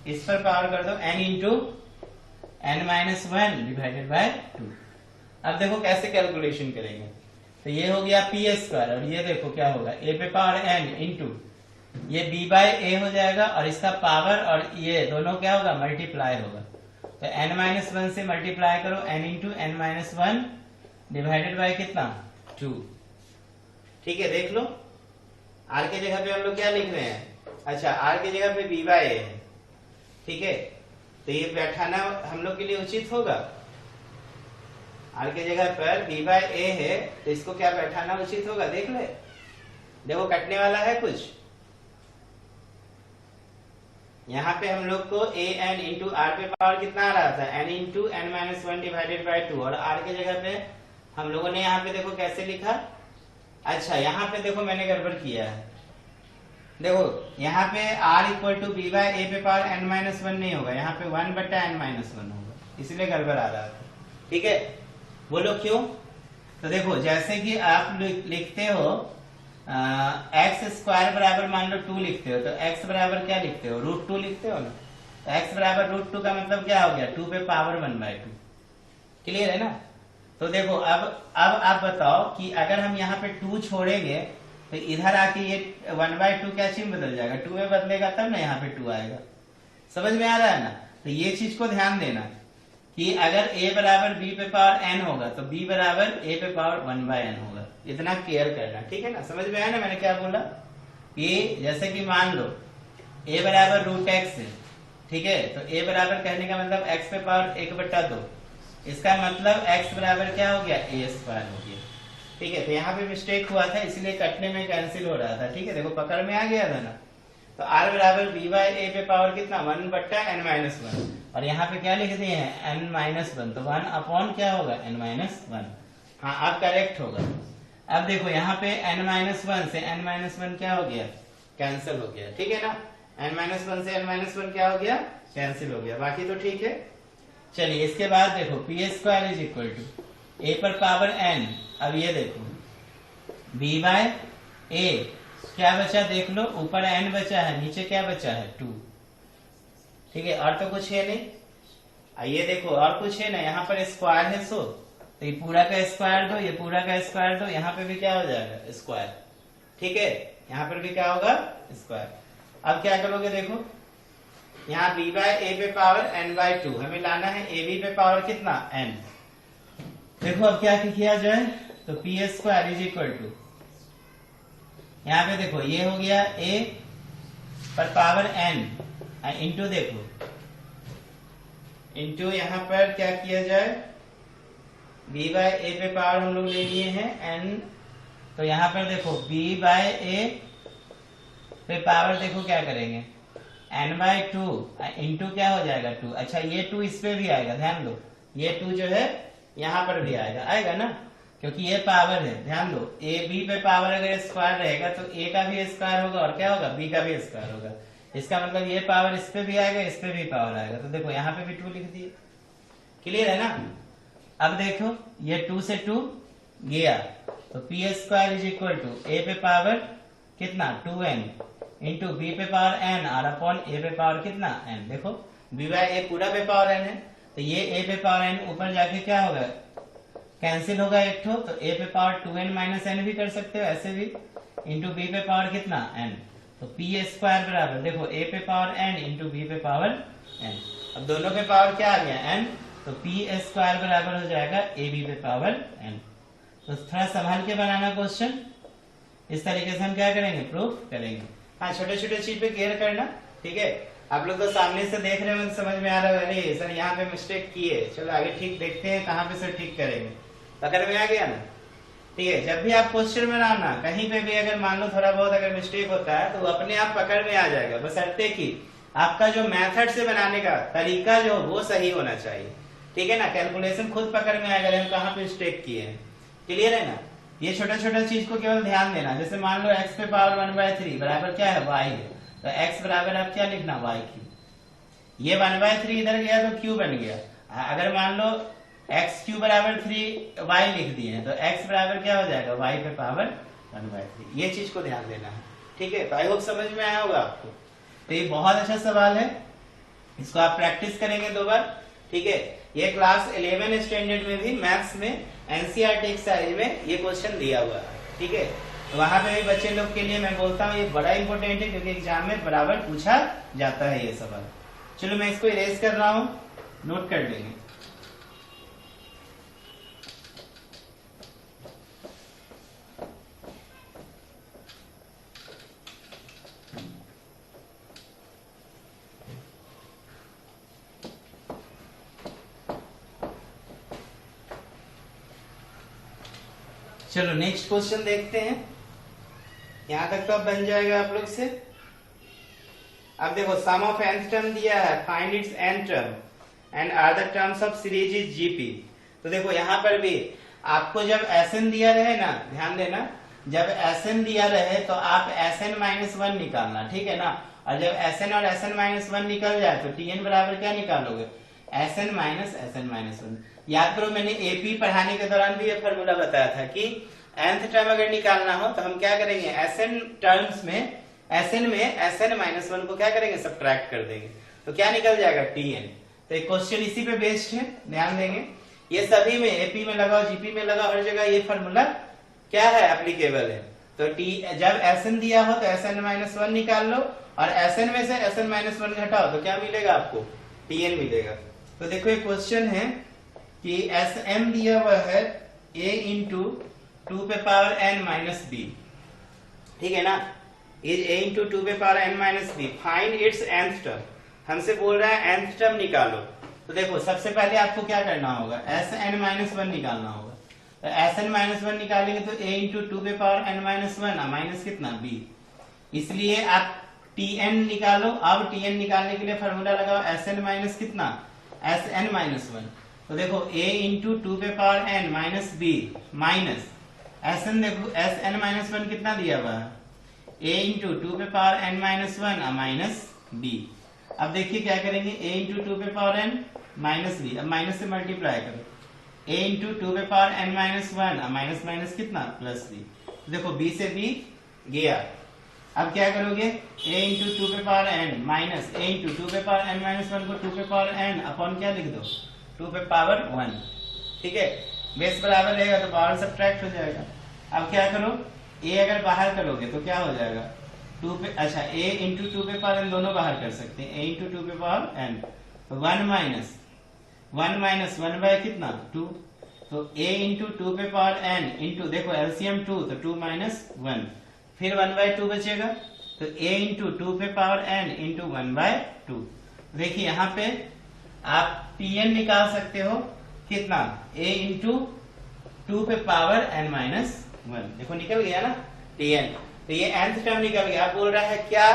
इस पर पावर कर दो n into n minus 1 divided by 2। अब देखो कैसे कैलकुलेशन करेंगे, तो ये हो गया पी स्क्वायर, और ये देखो क्या होगा, ए पे पावर n इंटू ये b बाय ए हो जाएगा, और इसका पावर और ये दोनों क्या होगा, मल्टीप्लाई होगा। तो n माइनस 1 से मल्टीप्लाई करो, n into n minus 1 divided by कितना 2, ठीक है। देख लो r के जगह पे हम लोग क्या लिख रहे हैं, अच्छा r के जगह पे b बाय ए है, ठीक है। तो ये बैठाना हम लोग के लिए उचित होगा, r के जगह पर b बाय ए है, तो इसको क्या बैठाना उचित होगा, देख ले, देखो कटने वाला है कुछ, यहाँ पे हम लोग को ए एन इंटू आर पे पावर कितना आ रहा था, n into n minus 1 divided by 2, और r के जगह पे हम लोगों ने यहाँ पे देखो कैसे लिखा, अच्छा यहाँ पे देखो मैंने गड़बड़ किया है, देखो यहाँ पे r equal to B by A पे पावर n माइनस 1 नहीं होगा, यहाँ पे 1 बटा n माइनस 1 होगा, इसलिए गड़बड़ आ रहा था, ठीक है। बोलो क्यों। तो देखो जैसे कि आप लिखते हो एक्स स्क्वायर बराबर मान लो 2 लिखते हो, तो x बराबर क्या लिखते हो, √2 लिखते हो ना, तो x बराबर √2 का मतलब क्या हो गया, 2 पे पावर 1 बाय 2, क्लियर है ना। तो देखो अब आप बताओ कि अगर हम यहाँ पे 2 छोड़ेंगे तो इधर आके ये 1 बाय 2 क्या चीज बदल जाएगा, 2 में बदलेगा तब ना यहाँ पे 2 आएगा, समझ में आ रहा है ना। तो ये चीज को ध्यान देना कि अगर a बराबर b पे पावर n होगा तो b बराबर a पे पावर 1 बाय n होगा, इतना केयर करना, ठीक है ना। समझ में आया ना मैंने क्या बोला, कि जैसे कि मान लो a बराबर √x है, ठीक है, तो a बराबर कहने का मतलब x पे पावर 1/2, इसका मतलब x बराबर क्या हो गया, a स्क्वायर हो गया, ठीक है। तो यहाँ पे मिस्टेक हुआ था इसलिए कटने में कैंसिल हो रहा था, ठीक है, देखो पकड़ में आ गया था ना। तो r बराबर b बाय a पे पावर कितना 1 बट्टा n माइनस 1, और यहाँ पे क्या लिख दिए हैं n माइनस 1, तो 1 अपॉन क्या होगा n माइनस 1। हाँ अब करेक्ट होगा। अब देखो यहाँ पे n माइनस 1 से n माइनस 1 क्या हो गया, कैंसिल हो गया, ठीक है ना। n माइनस 1 से n माइनस 1 क्या हो गया, कैंसिल हो गया, बाकी तो ठीक है। चलिए इसके बाद देखो P square is equal to A पर पावर n। अब ये देखो b बाय a क्या बचा देख लो, ऊपर n बचा है, नीचे क्या बचा है 2, ठीक है, और तो कुछ है नहीं। आइए देखो और कुछ है ना, यहाँ पर स्क्वायर है सो तो ये पूरा का स्क्वायर दो, ये पूरा का स्क्वायर दो, यहाँ पे भी क्या हो जाएगा स्क्वायर, ठीक है, यहाँ पर भी क्या होगा स्क्वायर। अब क्या करोगे देखो यहाँ b बाय a पे पावर n बाय 2, हमें लाना है a b पे पावर कितना n। देखो अब क्या किया जाए, तो P square is equal to यहाँ पे देखो ये हो गया a पर पावर n इंटू देखो इंटू यहाँ पर क्या किया जाए b बाय a पे पावर हम लोग ले लिए हैं n, तो यहाँ पर देखो b बाय a पे पावर देखो क्या करेंगे n बाय 2 इंटू क्या हो जाएगा 2। अच्छा ये 2 इस पे भी आएगा, ध्यान दो ये 2 जो है यहाँ पर भी आएगा, आएगा ना, क्योंकि ये पावर है। ध्यान दो a b पे पावर अगर स्क्वायर रहेगा तो a का भी स्क्वायर होगा और क्या होगा b का भी स्क्वायर होगा, इसका मतलब ये पावर इस पे भी आएगा, इस पे भी पावर आएगा, तो देखो यहाँ पे भी 2 लिख दिए, क्लियर है ना। अब देखो ये 2 से 2 गया, तो P square is equal to a पे पावर कितना 2n इंटू b पे पावर n और अपॉन a पे पावर कितना n। देखो b बाय a पूरा पे पावर n है, तो ये a पे पावर n ऊपर जाके क्या होगा कैंसिल होगा एक ठो, तो a पे पावर 2n माइनस n भी कर सकते हो ऐसे भी, इंटू b पे पावर कितना n, तो पी स्क्वायर बराबर देखो a पे पावर n इंटू b पे पावर n। अब दोनों पे पावर क्या आ गया n, तो पी स्क्वायर बराबर हो जाएगा a b पे पावर n। तो थोड़ा संभाल के बनाना क्वेश्चन, इस तरीके से हम क्या करेंगे प्रूफ करेंगे। हाँ छोटे छोटे चीज पे केयर करना, ठीक है। आप लोग तो सामने से देख रहे हो, समझ में आ रहा है अरे सर यहाँ पे मिस्टेक की है, चलो आगे ठीक देखते हैं कहाँ पे सर ठीक करेंगे, पकड़ में आ गया ना, ठीक है। जब भी आप क्वेश्चन बनाना कहीं पे भी अगर मान लो थोड़ा बहुत अगर मिस्टेक होता है तो अपने आप पकड़ में आ जाएगा, बशर्ते कि आपका जो मेथड से बनाने का तरीका जो वो सही होना चाहिए, ठीक है ना। कैलकुलेशन खुद पकड़ में आएगा हम कहाँ पे मिस्टेक किए हैं, क्लियर है ना। ये छोटा छोटा चीज को केवल ध्यान देना, जैसे मान लो x पे पावर 1/3 बराबर क्या है y है, तो x बराबर आप क्या लिखना y क्यूब, ये 1/3 इधर गया तो q बन गया। अगर मान लो x क्यूब बराबर 3y लिख दिए हैं तो x बराबर क्या हो जाएगा y पे पावर 1/3, ये चीज को ध्यान देना है, ठीक है। तो आई होप समझ में आया होगा आपको। तो ये बहुत अच्छा सवाल है, इसको आप प्रैक्टिस करेंगे 2 बार, ठीक है। ये क्लास 11 स्टैंडर्ड में भी मैथ्स में एनसीईआरटी एक्सरसाइज में ये क्वेश्चन दिया हुआ है, ठीक है। तो वहां पे भी बच्चे लोग के लिए मैं बोलता हूँ ये बड़ा इंपॉर्टेंट है, क्योंकि एग्जाम में बराबर पूछा जाता है ये सवाल। चलो मैं इसको इरेज कर रहा हूँ, नोट कर लेंगे। चलो नेक्स्ट क्वेश्चन देखते हैं, यहां तक तो अब बन जाएगा आप लोग से। अब देखो सम ऑफ nth टर्म दिया है, find its n term and are the terms of series is GP. तो देखो यहाँ पर भी आपको जब Sn दिया रहे ना, ध्यान देना, जब Sn दिया रहे तो आप Sn माइनस 1 निकालना, ठीक है ना। और जब Sn और Sn माइनस 1 निकल जाए तो Tn बराबर क्या निकालोगे, Sn माइनस Sn माइनस 1। याद करो मैंने एपी पढ़ाने के दौरान भी ये फॉर्मूला बताया था कि nth टर्म अगर निकालना हो तो हम क्या करेंगे, Sn टर्म्स में Sn में Sn माइनस 1 को क्या करेंगे, सब्ट्रैक्ट कर देंगे, तो क्या निकल जाएगा Tn। तो एक क्वेश्चन इसी पे बेस्ड है, ध्यान देंगे। ये सभी में एपी में लगाओ, जीपी में लगाओ, हर जगह ये फॉर्मूला क्या है, एप्लीकेबल है। तो जब Sn दिया हो तो Sn माइनस 1 निकाल लो और Sn में से Sn माइनस 1 घटाओ तो क्या मिलेगा आपको, Tn मिलेगा। तो देखो एक क्वेश्चन है कि Sm दिया हुआ है a इंटू 2 पे पावर n माइनस b, ठीक है ना, इज a इंटू 2 पे power n minus b, find its nth term. हमसे बोल रहा है nth टर्म निकालो। तो देखो सबसे पहले आपको क्या करना होगा, Sn माइनस 1 निकालना होगा। तो Sn माइनस 1 निकालेंगे तो a इंटू 2 पे पावर n माइनस 1 माइनस कितना b, इसलिए आप Tn निकालो। अब Tn निकालने के लिए फॉर्मूला लगाओ Sn माइनस कितना, Sn माइनस 1। तो देखो a इंटू 2 पे power n minus b minus Sn, देखो Sn माइनस 1 कितना दिया हुआ है, a इंटू 2 पे power n minus 1 minus b। अब देखिए क्या करेंगे, a इंटू 2 पे पावर n माइनस b, अब माइनस से मल्टीप्लाई करो, a इंटू 2 पे power n minus 1 minus minus कितना प्लस b। देखो b से b गया। अब क्या करोगे, a इंटू 2 पे power n minus a into 2 पे पावर n माइनस 1 को 2 पे पावर n अपॉन क्या लिख दो, 2 पे पावर 1। ठीक है, बेस बराबर रहेगा तो पावर सब्ट्रैक्ट हो जाएगा। अब क्या करो, a अगर बाहर करोगे तो क्या हो जाएगा, 2 पे, अच्छा a इंटू 2 पे पावर n दोनों बाहर कर सकते हैं, a इंटू 2 पे पावर n, तो 1 माइनस 1 बाय कितना 2, तो a इंटू 2 पे पावर n इंटू, देखो एलसीएम 2 तो 2 माइनस 1, फिर 1 बाय 2 बचेगा, तो a इंटू 2 पे पावर n इंटू 1 बाय 2। देखिए यहाँ पे आप Tn निकाल सकते हो कितना, a इंटू 2 पे पावर n माइनस 1। देखो निकल गया ना Tn, तो ये nth टर्म निकल गया। आप बोल रहा है क्या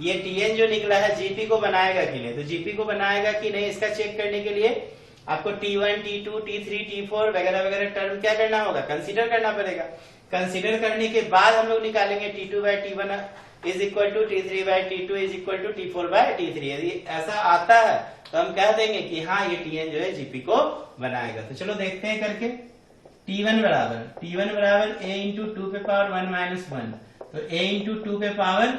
ये Tn जो निकला है जीपी को बनाएगा कि नहीं, तो जीपी को बनाएगा कि नहीं इसका चेक करने के लिए आपको T1, T2, T3, T4 वगैरह वगैरह टर्म क्या करना होगा, कंसीडर करना पड़ेगा। कंसीडर करने के बाद हम लोग निकालेंगे T2 by T1 is equal to T3 by T2 is equal to T4 by T3। यदि ऐसा आता है तो हम कह देंगे कि हाँ ये Tn जो है जीपी को बनाएगा। तो चलो देखते हैं करके। T1 बराबर a इंटू 2 पे पावर 1 माइनस 1, तो a इंटू 2 पे पावर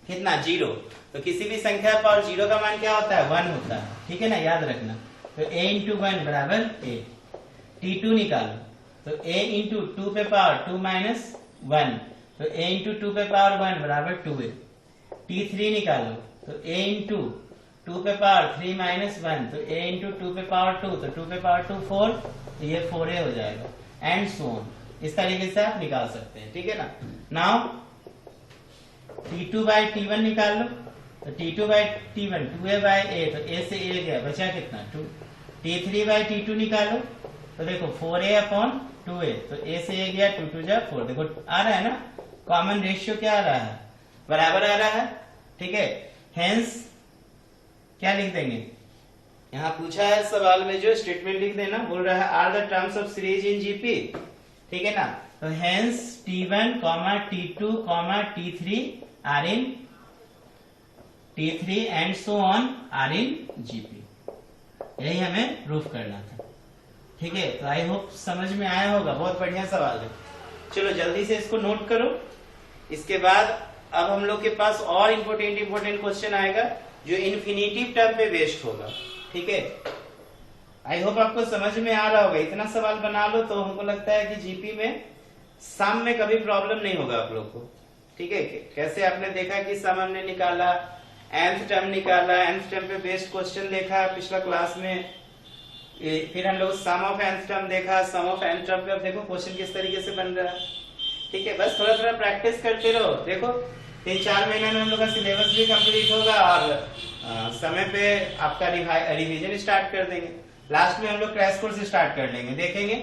कितना 0, तो किसी भी संख्या पावर 0 का मान क्या होता है 1 होता है, ठीक है ना, याद रखना। तो a इंटू 1 बराबर a। T2 निकालो, तो a इंटू 2 पे पावर 2 माइनस 1, तो a इंटू 2 पे पावर 1 बराबर 2a। T3 निकालो, तो a इंटू 2 पे पावर 3 माइनस 1, तो a इंटू 2 पे पावर 2, तो 2 पे पावर 2 4, तो ये 4a हो जाएगा, एंड सो ऑन। इस तरीके से आप निकाल सकते हैं, ठीक है ना। नाउ T2 बाई T1 निकाल लो, तो T2 by T1 2a by a, तो a से a गया, बचा कितना 2। T3 बाई T2 निकालो, तो देखो 4a अपॉन 2a, तो a से a गया, 2 2 जा 4। देखो आ रहा है ना, कॉमन रेशियो क्या आ रहा है, बराबर आ रहा है, ठीक है। हेंस क्या लिख देंगे, यहाँ पूछा है सवाल में जो स्टेटमेंट लिख देना, बोल रहा है are the terms of series in GP, ठीक है ना। तो hence T1, T2, T3 are in T3 and so on are in GP. यही हमें प्रूफ करना था, ठीक है। तो आई होप समझ में आया होगा, बहुत बढ़िया सवाल है। चलो जल्दी से इसको नोट करो। इसके बाद अब हम लोग के पास और इम्पोर्टेंट क्वेश्चन आएगा जो इन्फिनिटिव टर्म पे बेस्ड होगा, ठीक है। आई होप आपको समझ में आ रहा होगा। इतना सवाल बना लो तो हमको लगता है कि जीपी में सम में कभी प्रॉब्लम नहीं होगा आप लोग को, ठीक है। कैसे आपने देखा कि सम हमने निकाला, nth टर्म निकाला, nth टर्म पे बेस्ड क्वेश्चन देखा पिछला क्लास में, फिर हम लोग सम ऑफ nth टर्म देखा, सम ऑफ nth टर्म पे अब देखो क्वेश्चन किस तरीके से बन रहा है, ठीक है। बस थोड़ा थोड़ा प्रैक्टिस करते रहो। देखो 3-4 महीने में हम लोग का सिलेबस भी कंप्लीट होगा और समय पे आपका रिवीजन स्टार्ट कर देंगे। लास्ट में हम लोग क्रैश कोर्स स्टार्ट कर लेंगे, देखेंगे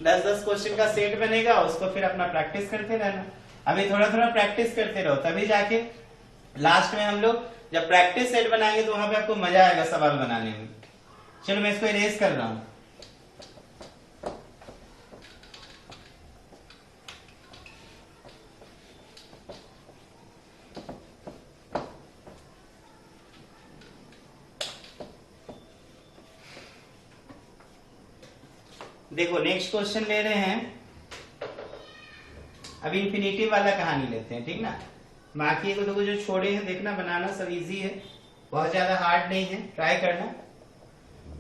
10-10 क्वेश्चन का सेट बनेगा, उसको फिर अपना प्रैक्टिस करते रहना। अभी थोड़ा थोड़ा प्रैक्टिस करते रहो, तभी जाके लास्ट में हम लोग जब प्रैक्टिस सेट बनाएंगे तो वहां पे आपको मजा आएगा सवाल बनाने में। चलो मैं इसको इरेज कर रहा हूं। देखो नेक्स्ट क्वेश्चन ले रहे हैं, अब इन्फिनिटिव वाला कहानी लेते हैं, ठीक ना। बाकी को देखो जो छोड़े हैं देखना, बनाना सब इजी है, बहुत ज्यादा हार्ड नहीं है, ट्राई करना।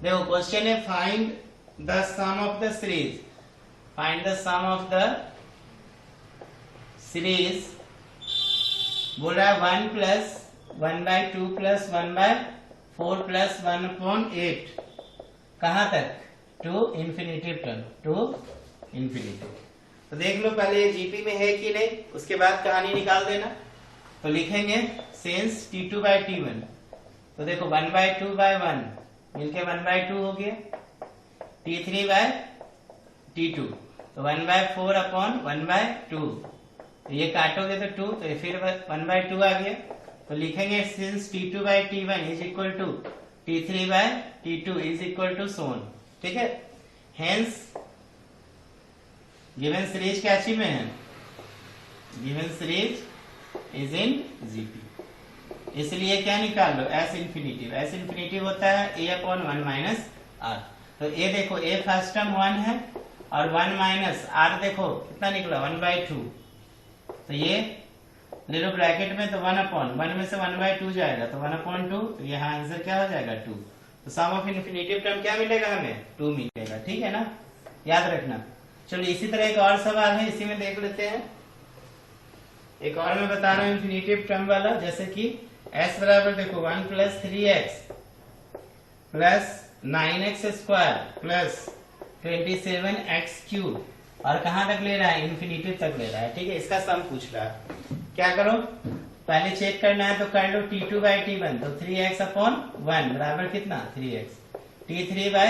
देखो क्वेश्चन है find the sum of the series, find the sum of the series. बोल रहा है 1 प्लस 1/2 प्लस 1/4 प्लस 1/8, कहां तक, to infinitive term, to infinitive. तो देख लो पहले ये जीपी में है कि नहीं, उसके बाद कहानी निकाल देना। तो लिखेंगे सिंस T2 बाई T1, तो देखो 1/2 बाय 1 मिलके 1/2 हो गया, T3 बाय T2 तो 1/4 अपॉन 1/2, ये काटोगे तो 2, तो फिर 1/2 आ गया, तो लिखेंगे since T2 by T1 is equal to T3 by T2 is equal to सोन, ठीक है। हेंस गिवन सीरीज कैची में है, given series is in GP, इसलिए क्या निकाल लो, एस इन्फिनिटिव। एस इन्फिनिटिव होता है a अपॉन 1 माइनस आर। तो a देखो a फर्स्ट टर्म 1 है और 1 माइनस आर देखो कितना निकला 1/2। तो ये ले लो ब्रैकेट में, तो 1 अपॉन 1 में से 1/2 जाएगा तो 1/2, तो यहाँ आंसर क्या हो जाएगा 2। तो सम ऑफ इन्फिनिटिव टर्म क्या मिलेगा हमें 2 मिलेगा, ठीक है ना, याद रखना। चलो इसी तरह एक और सवाल है, इसी में देख लेते हैं। एक और मैं बता रहा हूँ इन्फिनिटिव टर्म वाला, जैसे कि s बराबर देखो 1 plus 3x plus 9x square plus 27x cube, और कहां तक ले रहा है, इन्फिनिटिव तक ले रहा है, ठीक है। इसका सम पूछ रहा है, क्या करो पहले चेक करना है तो कर लो T2 by T1, तो 3x अपॉन 1 बराबर कितना 3x, T3 by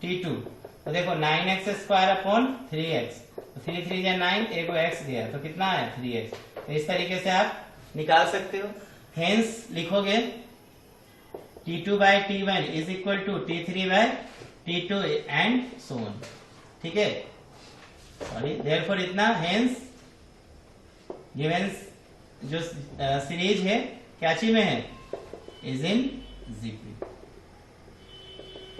T2 तो देखो 9x स्क्वायर अपॉन 3x, तो 3 3 या 9, एक को x दिया तो कितना है 3x। तो इस तरीके से आप निकाल सकते हो। हेंस लिखोगे T2 by T1 is equal to T3 by T2 and so on, ठीक है। सॉरी देयरफॉर इतना, हेंस गिवन जो सीरीज है कैची में है इज इन जीपी,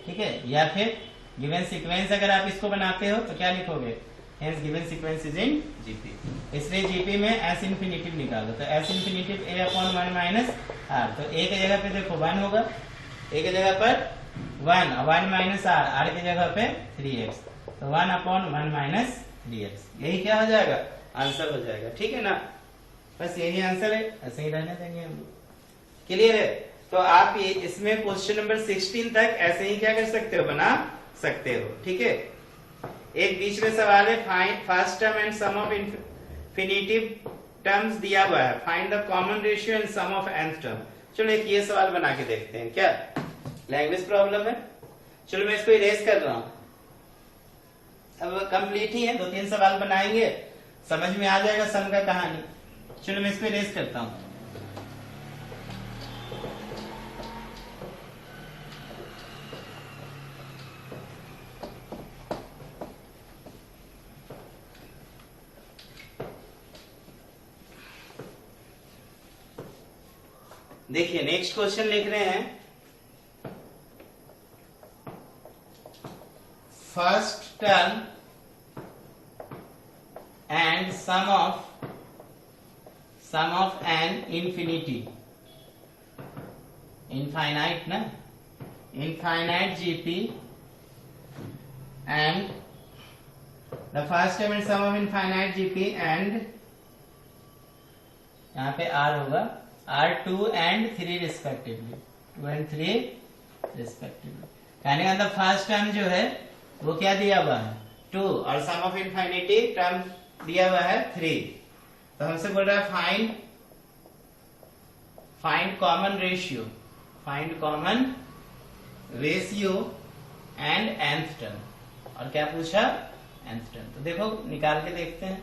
ठीक है। या फिर गिवन सीक्वेंस अगर आप इसको बनाते हो तो क्या लिखोगे, hence given sequence is in GP, इसलिए जीपी में एस इन्फिनिटिव निकालो। तो s infinitive a upon 1 minus r, तो a की जगह पे देखो 1 होगा, a की जगह पर 1 और 1 माइनस आर, आर की जगह पे 3x, तो 1 अपॉन 1 माइनस 3x, यही क्या हो जाएगा आंसर हो जाएगा, ठीक है ना। बस यही आंसर है, ऐसे ही रहने देंगे हम लोग, क्लियर है। तो आप ये इसमें क्वेश्चन नंबर 16 तक ऐसे ही क्या कर सकते हो, बना सकते हो, ठीक है। एक बीच में सवाल है, find first term and sum of infinitive terms दिया हुआ है, find the common ratio and sum of nth term. चलो एक ये सवाल बना के देखते हैं, क्या लैंग्वेज प्रॉब्लम है। चलो मैं इसको इरेज कर रहा हूं, अब कंप्लीट ही है, 2-3 सवाल बनाएंगे, समझ में आ जाएगा सम का कहानी। चलो मैं इसको इरेज करता हूं। देखिए नेक्स्ट क्वेश्चन लिख रहे हैं, first term and sum of n infinity, infinite ना, infinite GP and the first term and sum of infinite GP and यहाँ पे आर होगा, r 2 and 3 respectively, 2 and 3 respectively. कहने का फर्स्ट टर्म जो है वो क्या दिया हुआ है 2 और सम ऑफ इनफाइनिटी टर्म दिया हुआ है 3। तो हमसे बोल रहा है find common ratio, find common ratio and nth term, और क्या पूछा nth टर्म। तो देखो निकाल के देखते हैं,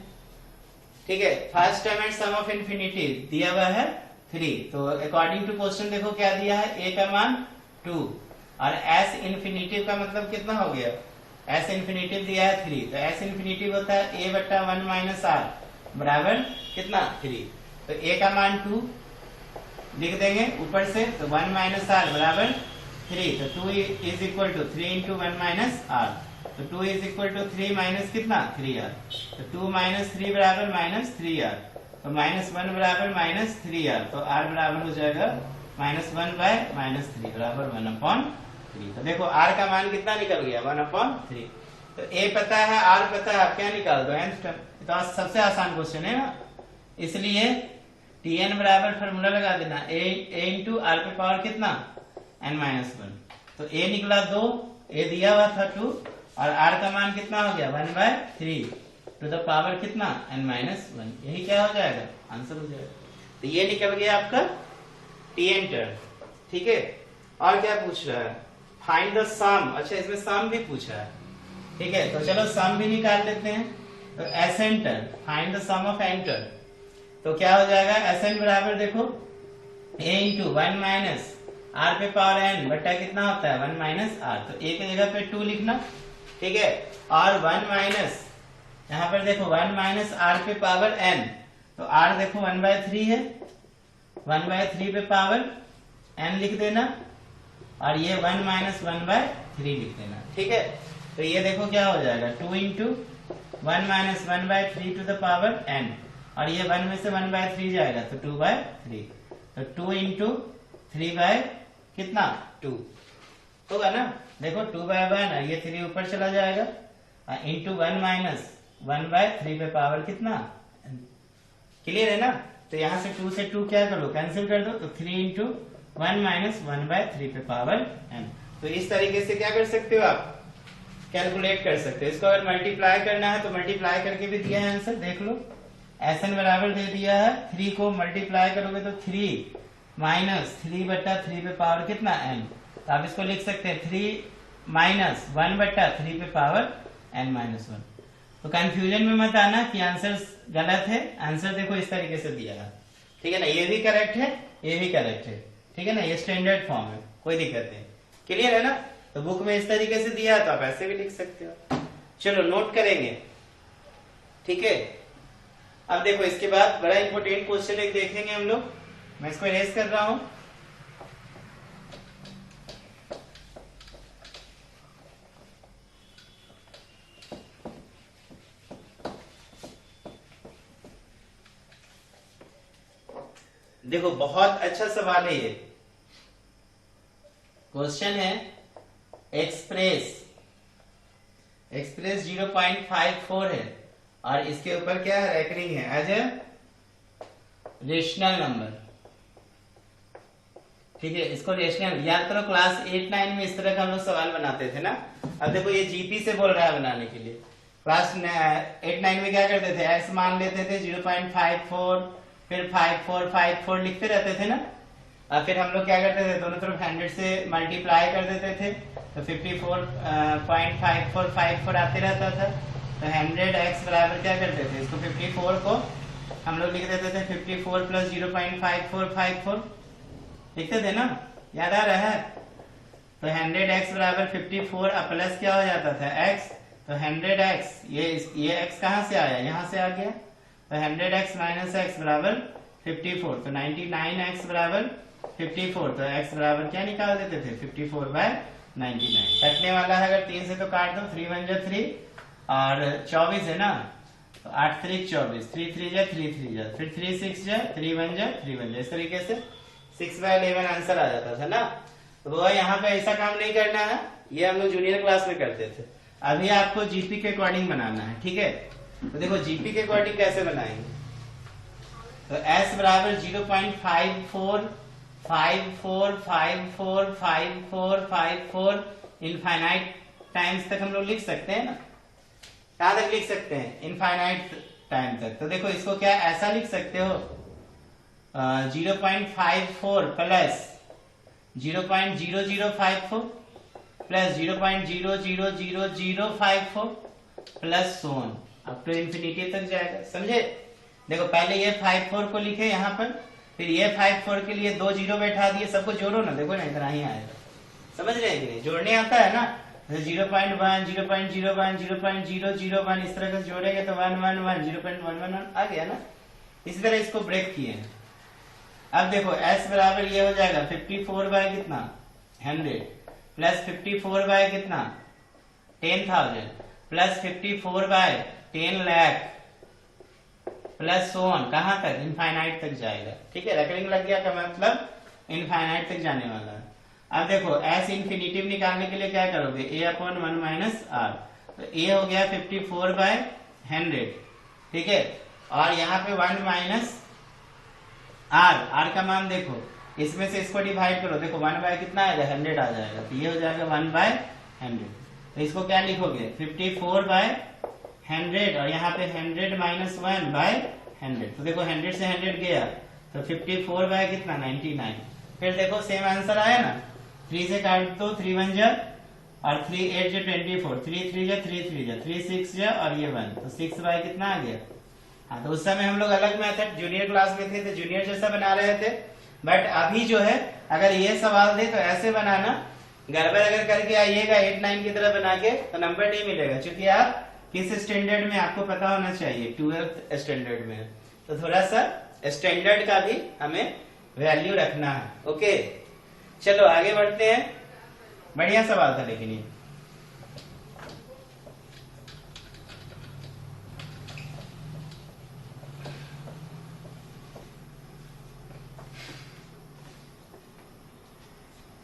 ठीक है। First term and sum of infinity दिया हुआ है 3, तो अकॉर्डिंग टू क्वेश्चन देखो क्या दिया है, a का मान 2 और s इन्फिनिटिव का मतलब कितना हो गया, s इन्फिनिटिव दिया है 3, तो s इन्फिनिटिव होता है a बटा 1 माइनस आर बराबर कितना 3। तो a का मान 2 लिख देंगे ऊपर से, तो 1 माइनस आर बराबर 3, तो 2 is equal to 3 into 1 minus r, तो 2 इज इक्वल टू 3 माइनस कितना 3r, तो 2 माइनस 3 बराबर माइनस 3r, तो -1 बराबर -3r, तो r बराबर हो जाएगा -1 बाय -3 बराबर 1/3। तो देखो r का मान कितना निकल गया 1/3। तो a पता है r पता है, आप क्या निकाल दो nth टर्म। तो आज सबसे आसान क्वेश्चन है ना, इसलिए tn बराबर फॉर्मूला लगा देना a इंटू r पे पावर कितना n-1, तो a निकला 2, a दिया हुआ था 2 और r का मान कितना हो गया 1/3 टू द पावर कितना n-1, यही क्या हो जाएगा आंसर हो जाएगा। तो ये निकल गया आपका tn टर्म, ठीक है। और क्या पूछ रहा है, फाइंड द सम, अच्छा इसमें सम भी पूछा है, ठीक है। तो चलो सम भी निकाल लेते हैं। तो S n term, find the sum of n term, तो क्या हो जाएगा एसएन बराबर देखो a इंटू 1 माइनस r पे पावर n बट्टा कितना होता है 1 माइनस r। तो a की जगह पे 2 लिखना, ठीक है। और 1 माइनस यहाँ पर देखो 1 माइनस r पे पावर n, तो r देखो 1/3 है, 1/3 पे पावर n लिख देना, और ये 1 माइनस 1/3 लिख देना, ठीक है। तो ये देखो क्या हो जाएगा 2 into 1 minus 1/3 to the power n, और ये 1 में से 1/3 जाएगा तो 2/3, तो 2 इंटू 3 बाय कितना 2 होगा ना। देखो 2/1 और ये 3 ऊपर चला जाएगा, इंटू 1 माइनस 1/3 पे पावर कितना, क्लियर है ना। तो यहाँ से 2 से 2 क्या करो कैंसिल कर दो, तो 3 इंटू 1 माइनस 1/3 पे पावर n। तो इस तरीके से क्या कर सकते हो आप कैलकुलेट कर सकते हो। इसको अगर मल्टीप्लाई करना है तो मल्टीप्लाई करके भी दिया है आंसर, देख लो Sn बराबर दे दिया है, 3 को मल्टीप्लाई करोगे तो 3 माइनस 3/3 पे पावर कितना n। तो आप इसको लिख सकते हैं 3 माइनस 1/3 पे पावर n माइनस 1। तो कंफ्यूजन में मत आना कि आंसर गलत है, आंसर देखो इस तरीके से दिया है, ठीक है ना। ये भी करेक्ट है, ये भी करेक्ट है, ठीक है ना। ये स्टैंडर्ड फॉर्म है, कोई दिक्कत नहीं, क्लियर है ना। तो बुक में इस तरीके से दिया है तो आप ऐसे भी लिख सकते हो। चलो नोट करेंगे, ठीक है। अब देखो इसके बाद बड़ा इंपॉर्टेंट क्वेश्चन एक देखेंगे हम लोग, मैं इसको इरेज कर रहा हूं। देखो बहुत अच्छा सवाल है ये, क्वेश्चन है एक्सप्रेस 0.54 है, और इसके ऊपर क्या है रेकरिंग है एज ए रेशनल नंबर, ठीक है। इसको रेशनल याद करो, क्लास 8-9 में इस तरह का हम लोग सवाल बनाते थे ना। अब देखो ये जीपी से बोल रहा है बनाने के लिए। क्लास 8-9 में क्या करते थे, एक्स मान लेते थे 0.54, फिर 54 लिखते रहते थे ना। और फिर हम लोग क्या करते थे, दोनों तरफ 100 से मल्टीप्लाई कर देते थे, तो 54.54 आते रहता था। तो 100x बराबर क्या करते थे, इसको 54 को हम लोग लिख देते थे 54 प्लस 0.5454 लिखते थे ना, याद आ रहा है। तो 100x बराबर 54 प्लस क्या हो जाता था x, तो 100x ये x कहां से आया, यहां से आ गया। तो 100x माइनस x बराबर 54, तो 99x बराबर 54, तो x बराबर क्या निकाल देते थे 54/99। कटने वाला है अगर 3 से तो काट दो, 3 1 जा 3 और 24 है ना, तो 8 3 24, 3 3 जा 3 3 जा, फिर 3 6 जा 3 1 जा 3 1 जा, इस तरीके से 6/11 आंसर आ जाता था ना। तो वो यहाँ पे ऐसा काम नहीं करना है, ये हम लोग जूनियर क्लास में करते थे। अभी आपको जीपी के अकॉर्डिंग बनाना है, ठीक है। तो देखो जीपी के अकॉर्डिंग कैसे बनाएंगे, तो s बराबर 0.54 इनफाइनाइट टाइम्स तक हम लोग लिख सकते हैं ना। कहां तक लिख सकते हैं, इनफाइनाइट टाइम तक। तो देखो इसको क्या ऐसा लिख सकते हो 0.54 plus 0.0054 plus 0.00054 plus so on up to infinity तक जाएगा, समझे। देखो पहले ये 54 को लिखे यहाँ पर, फिर ये 54 के लिए 2 0 बैठा दिए, सबको जोड़ो ना, देखो ना इतना ही आएगा, समझ रहे हैं कि नहीं। जोड़ने आता है ना, 0.1 0.01 0.001 इस तरह का जोड़ेंगे तो 1 1 1 0.111 आ गया ना। इसी तरह इसको ब्रेक किए। अब देखो s बराबर ये हो जाएगा 54 बाय कितना 100 प्लस 54 बाय कितना 10,000 plus 54 by 10 lakh plus so on कहां तक, इनफाइनाइट तक जाएगा, ठीक है। रेकरिंग लग गया का मतलब इनफाइनाइट तक जाने वाला है। अब देखो s इंफिनिटिव निकालने के लिए क्या करोगे, a/1 माइनस r, तो a हो गया 54/100, ठीक है। और यहाँ पे 1 माइनस r का मान देखो, इसमें से इसको डिवाइड करो, देखो 1 बाय कितना आएगा 100 आ जाएगा, तो ये हो जाएगा 1/100। तो इसको क्या लिखोगे 54/100, और यहाँ पे 100 माइनस 1/100, तो देखो 100 से 100 गया तो 54 बाय कितना 99। फिर देखो सेम आंसर आया ना, 3 से काट दो, 3 1 जा और 3 8 जा 24, 3 3 जा 3 3 जा 3 6 जा और ये 1, तो 6 बाय कितना आ गया। हाँ तो उस समय हम लोग अलग मेथड जूनियर क्लास में थे तो जूनियर जैसा बना रहे थे, बट अभी जो है अगर ये सवाल दे तो ऐसे बनाना, गड़बड़ अगर करके आइएगा 8 9 की तरह बना के तो नंबर नहीं मिलेगा, क्योंकि आप किस स्टैंडर्ड में आपको पता होना चाहिए, 12th स्टैंडर्ड में। तो थोड़ा सा स्टैंडर्ड का भी हमें वैल्यू रखना है। ओके, चलो आगे बढ़ते हैं। बढ़िया सवाल था लेकिन ये।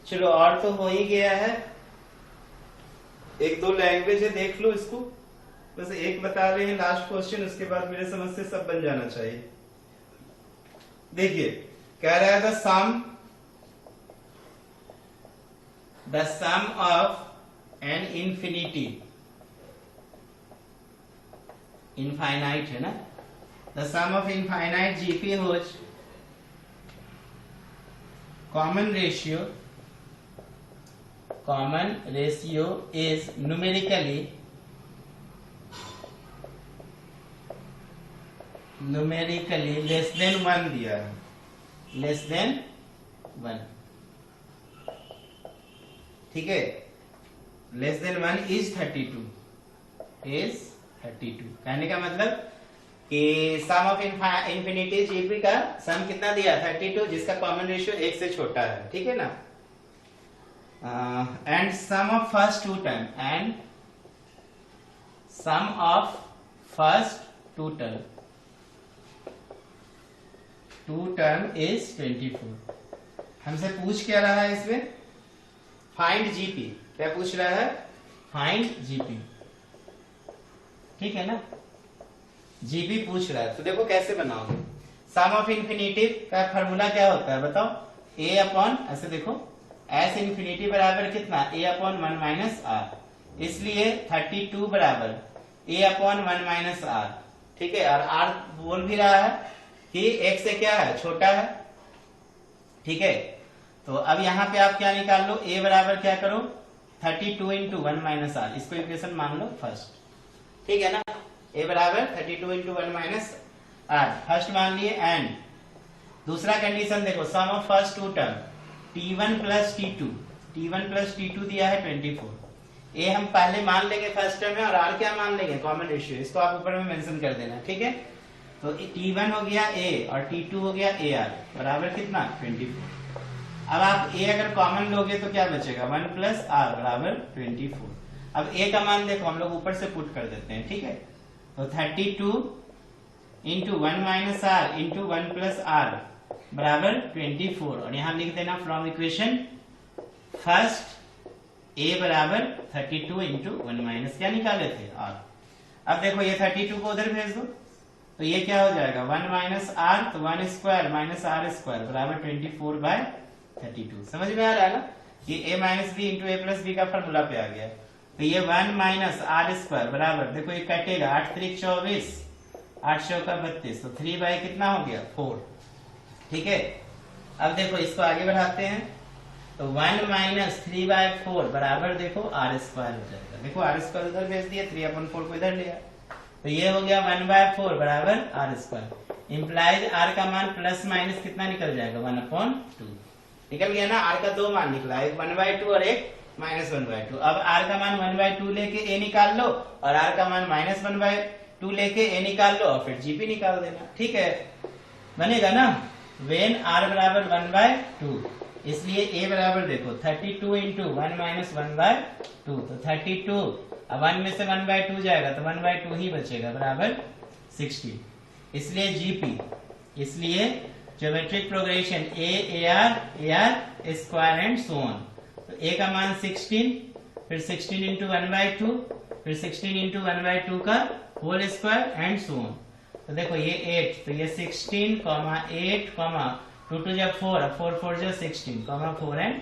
चलो और तो हो ही गया है, एक दो लैंग्वेज है देख लो इसको, बस एक बता रहे हैं लास्ट क्वेश्चन, उसके बाद मेरे समझ से सब बन जाना चाहिए। देखिए कह रहा है the sum of n infinity, infinite है ना, the sum of infinite GP whose common ratio is numerically less than 1 दिया है, less than 1, ठीक है, less than 1 is 32, कहने का मतलब कि सम ऑफ इन्फिनिटी जीपी का सम कितना दिया 32, जिसका कॉमन रेशियो 1 से छोटा है, ठीक है ना। And sum of first two term, and sum of first two term is 24। हमसे पूछ क्या रहा है इसमें, फाइंड जीपी, क्या पूछ रहा है, फाइंड जीपी, ठीक है ना, जीपी पूछ रहा है। तो देखो कैसे बनाओगे, सम ऑफ इन्फिनिटी का फॉर्मूला क्या होता है बताओ, a अपॉन, ऐसे देखो s इन्फिनिटी बराबर कितना, a अपॉन 1 माइनस आर, इसलिए 32 बराबर a अपॉन 1 माइनस आर, ठीक है। और r बोल भी रहा है कि x से क्या है, छोटा है, ठीक है। तो अब यहाँ पे आप क्या निकाल लो, a बराबर क्या करो 32 इंटू 1 माइनस आर, इसको इक्वेशन मान लो फर्स्ट, ठीक है ना। a बराबर 32 इंटू 1 माइनस आर फर्स्ट मान लिए। एंड दूसरा कंडीशन देखो, sum of first two term t1 plus t2 दिया है 24, a हम पहले मान लेंगे फर्स्ट टर्म में, और r क्या मान लेंगे, कॉमन रेशियो, इसको आप ऊपर में मेंशन कर देना, ठीक है। तो t1 हो गया a और t2 हो गया ar, बराबर कितना 24। अब आप a अगर कॉमन लोगे तो क्या बचेगा, 1 प्लस आर बराबर 24। अब a का मान देखो हम लोग ऊपर से पुट कर देते हैं, ठीक है। तो 32 into 1 minus r into 1 plus r बराबर 24, और यहां लिख देना फ्रॉम इक्वेशन फर्स्ट a बराबर 32 इंटू 1 माइनस क्या निकाले थे r। अब देखो ये 32 को उधर भेज दो, तो ये क्या हो जाएगा 1 माइनस आर, तो 1 स्क्वायर माइनस आर स्क्वायर बराबर 24 बाय 32। समझ में आ रहा है ना, ये a minus b into a plus b का फॉर्मूला पे आ गया। तो ये 1 माइनस आर स्क्वायर बराबर, देखो ये कटेगा, 8 3 24, 8 6 का 32, तो 3 बाय कितना हो गया 4, ठीक है। अब देखो इसको आगे बढ़ाते हैं, तो 1 माइनस 3 बाय 4 बराबर देखो आर स्क्वायर हो जाएगा, देखो आर स्क्वायर उधर भेज दिया, 3/4 को इधर लिया, तो ये हो गया 1/4 बराबर आर स्क्वायर। इंप्लाइज आर का मान प्लस माइनस कितना निकल जाएगा 1/2 निकल गया ना, आर का दो मान निकला, एक 1/2 और एक -1/2। अब आर का मान 1/2 लेके ए निकाल लो, और आर का मान -1/2 लेके ए निकाल लो, और फिर जीपी निकाल देना, ठीक है, बनेगा ना। वेन आर बराबर 1/2, इसलिए ए बराबर देखो 32 इंटू 1 माइनस 1/2, तो 32, अब 1 में से 1/2 जाएगा तो 1/2 ही बचेगा बराबर 16। इसलिए जीपी, इसलिए geometric progression A R square and so on. तो ए का मान 16, फिर 16 इंटू 1/2, फिर 16 इंटू 1/2 का whole square and so on. तो देखो ये 8, तो ये 16, 8, 2 2 जा 4, 4 4 जा 16, 4 एंड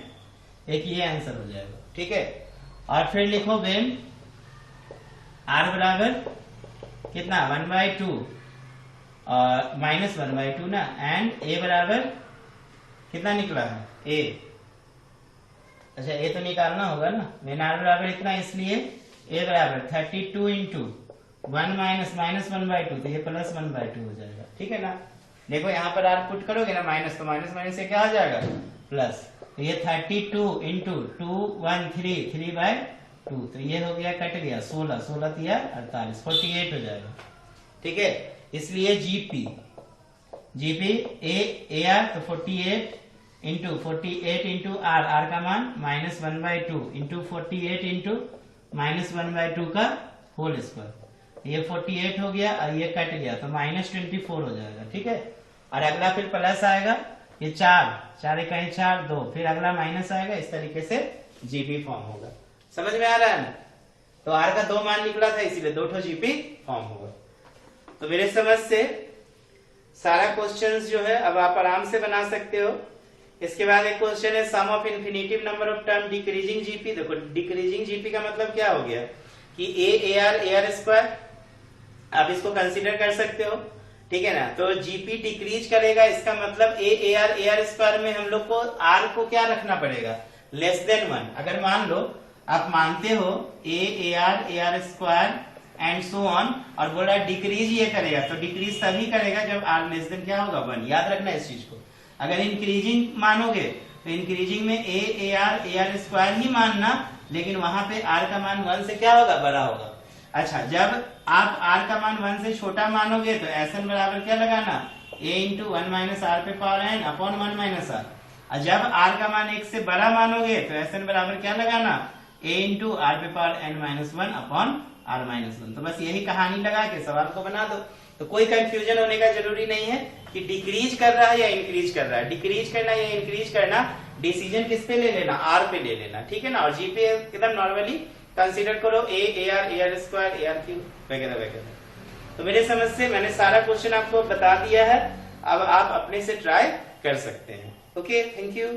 एक ये आंसर हो जाएगा, ठीक है। और फिर लिखो वेन आर बराबर कितना 1/2 और -1/2 ना, एंड ए बराबर कितना निकला है ए, अच्छा ए तो निकालना होगा ना, वेन आर बराबर इतना, इसलिए ए बराबर 32 इंटू 1 माइनस -1/2, तो ये +1/2 हो जाएगा, ठीक है ना। देखो यहाँ पर आर पुट करोगे ना माइनस, तो माइनस माइनस से क्या हो जाएगा प्लस। तो ये 32 इंटू 213 3/2, तो ये हो गया कट गया 16 16 तिया 48 48 हो जाएगा। ठीक है, इसलिए जीपी ए आर तो 48 इंटू आर का मान -1/2 इंटू 48 इंटू -1/2 का होल स्क्वायर, ये 48 हो गया और ये कट गया तो -24 हो जाएगा। ठीक है, और अगला फिर प्लस आएगा, ये 4 इकाई 4 2, फिर अगला माइनस आएगा, इस तरीके से जीपी फॉर्म होगा। समझ में आ रहा है ना? तो आर का 2 मान निकला था, इसीलिए 2 जीपी फॉर्म होगा। तो मेरे समझ से सारा क्वेश्चंस जो है अब आप आराम से बना सकते हो। इसके बाद एक क्वेश्चन है sum of infinitive number of term decreasing GP. देखो डिक्रीजिंग जीपी का मतलब क्या हो गया कि ए आर स्क्वायर, आप इसको कंसीडर कर सकते हो। ठीक है ना, तो जीपी डिक्रीज करेगा, इसका मतलब ए आर स्क्वायर में हम लोग को आर को क्या रखना पड़ेगा, लेस देन 1। अगर मान लो आप मानते हो A R square and so on, और बोला डिक्रीज ये करेगा, तो डिक्रीज तभी करेगा जब आर लेस देन क्या होगा 1। याद रखना इस चीज को। अगर इंक्रीजिंग मानोगे तो इंक्रीजिंग में ए आर स्क्वायर ही मानना, लेकिन वहां पे आर का मान 1 से क्या होगा, बड़ा होगा। अच्छा, जब आप आर का मान 1 से छोटा मानोगे तो एन बराबर क्या लगाना, a इंटू 1 माइनस आर पे power n upon 1 minus r. और जब आर का मान 1 से बड़ा मानोगे तो एन बराबर क्या लगाना, a इंटू आर पे power n minus 1 upon are minus 1। तो बस यही कहानी लगा के सवाल को बना दो। तो कोई कंफ्यूजन होने का जरूरी नहीं है कि डिक्रीज कर रहा है या इंक्रीज कर रहा है। डिक्रीज करना या इंक्रीज करना डिसीजन किस पे ले लेना, आर पे ले लेना। ठीक है ना, और जी पे एकदम नॉर्मली कंसीडर करो A R square A R cube वगैरह वगैरह। तो मेरे समझ से मैंने सारा क्वेश्चन आपको बता दिया है, अब आप अपने से ट्राई कर सकते हैं। Okay, thank you.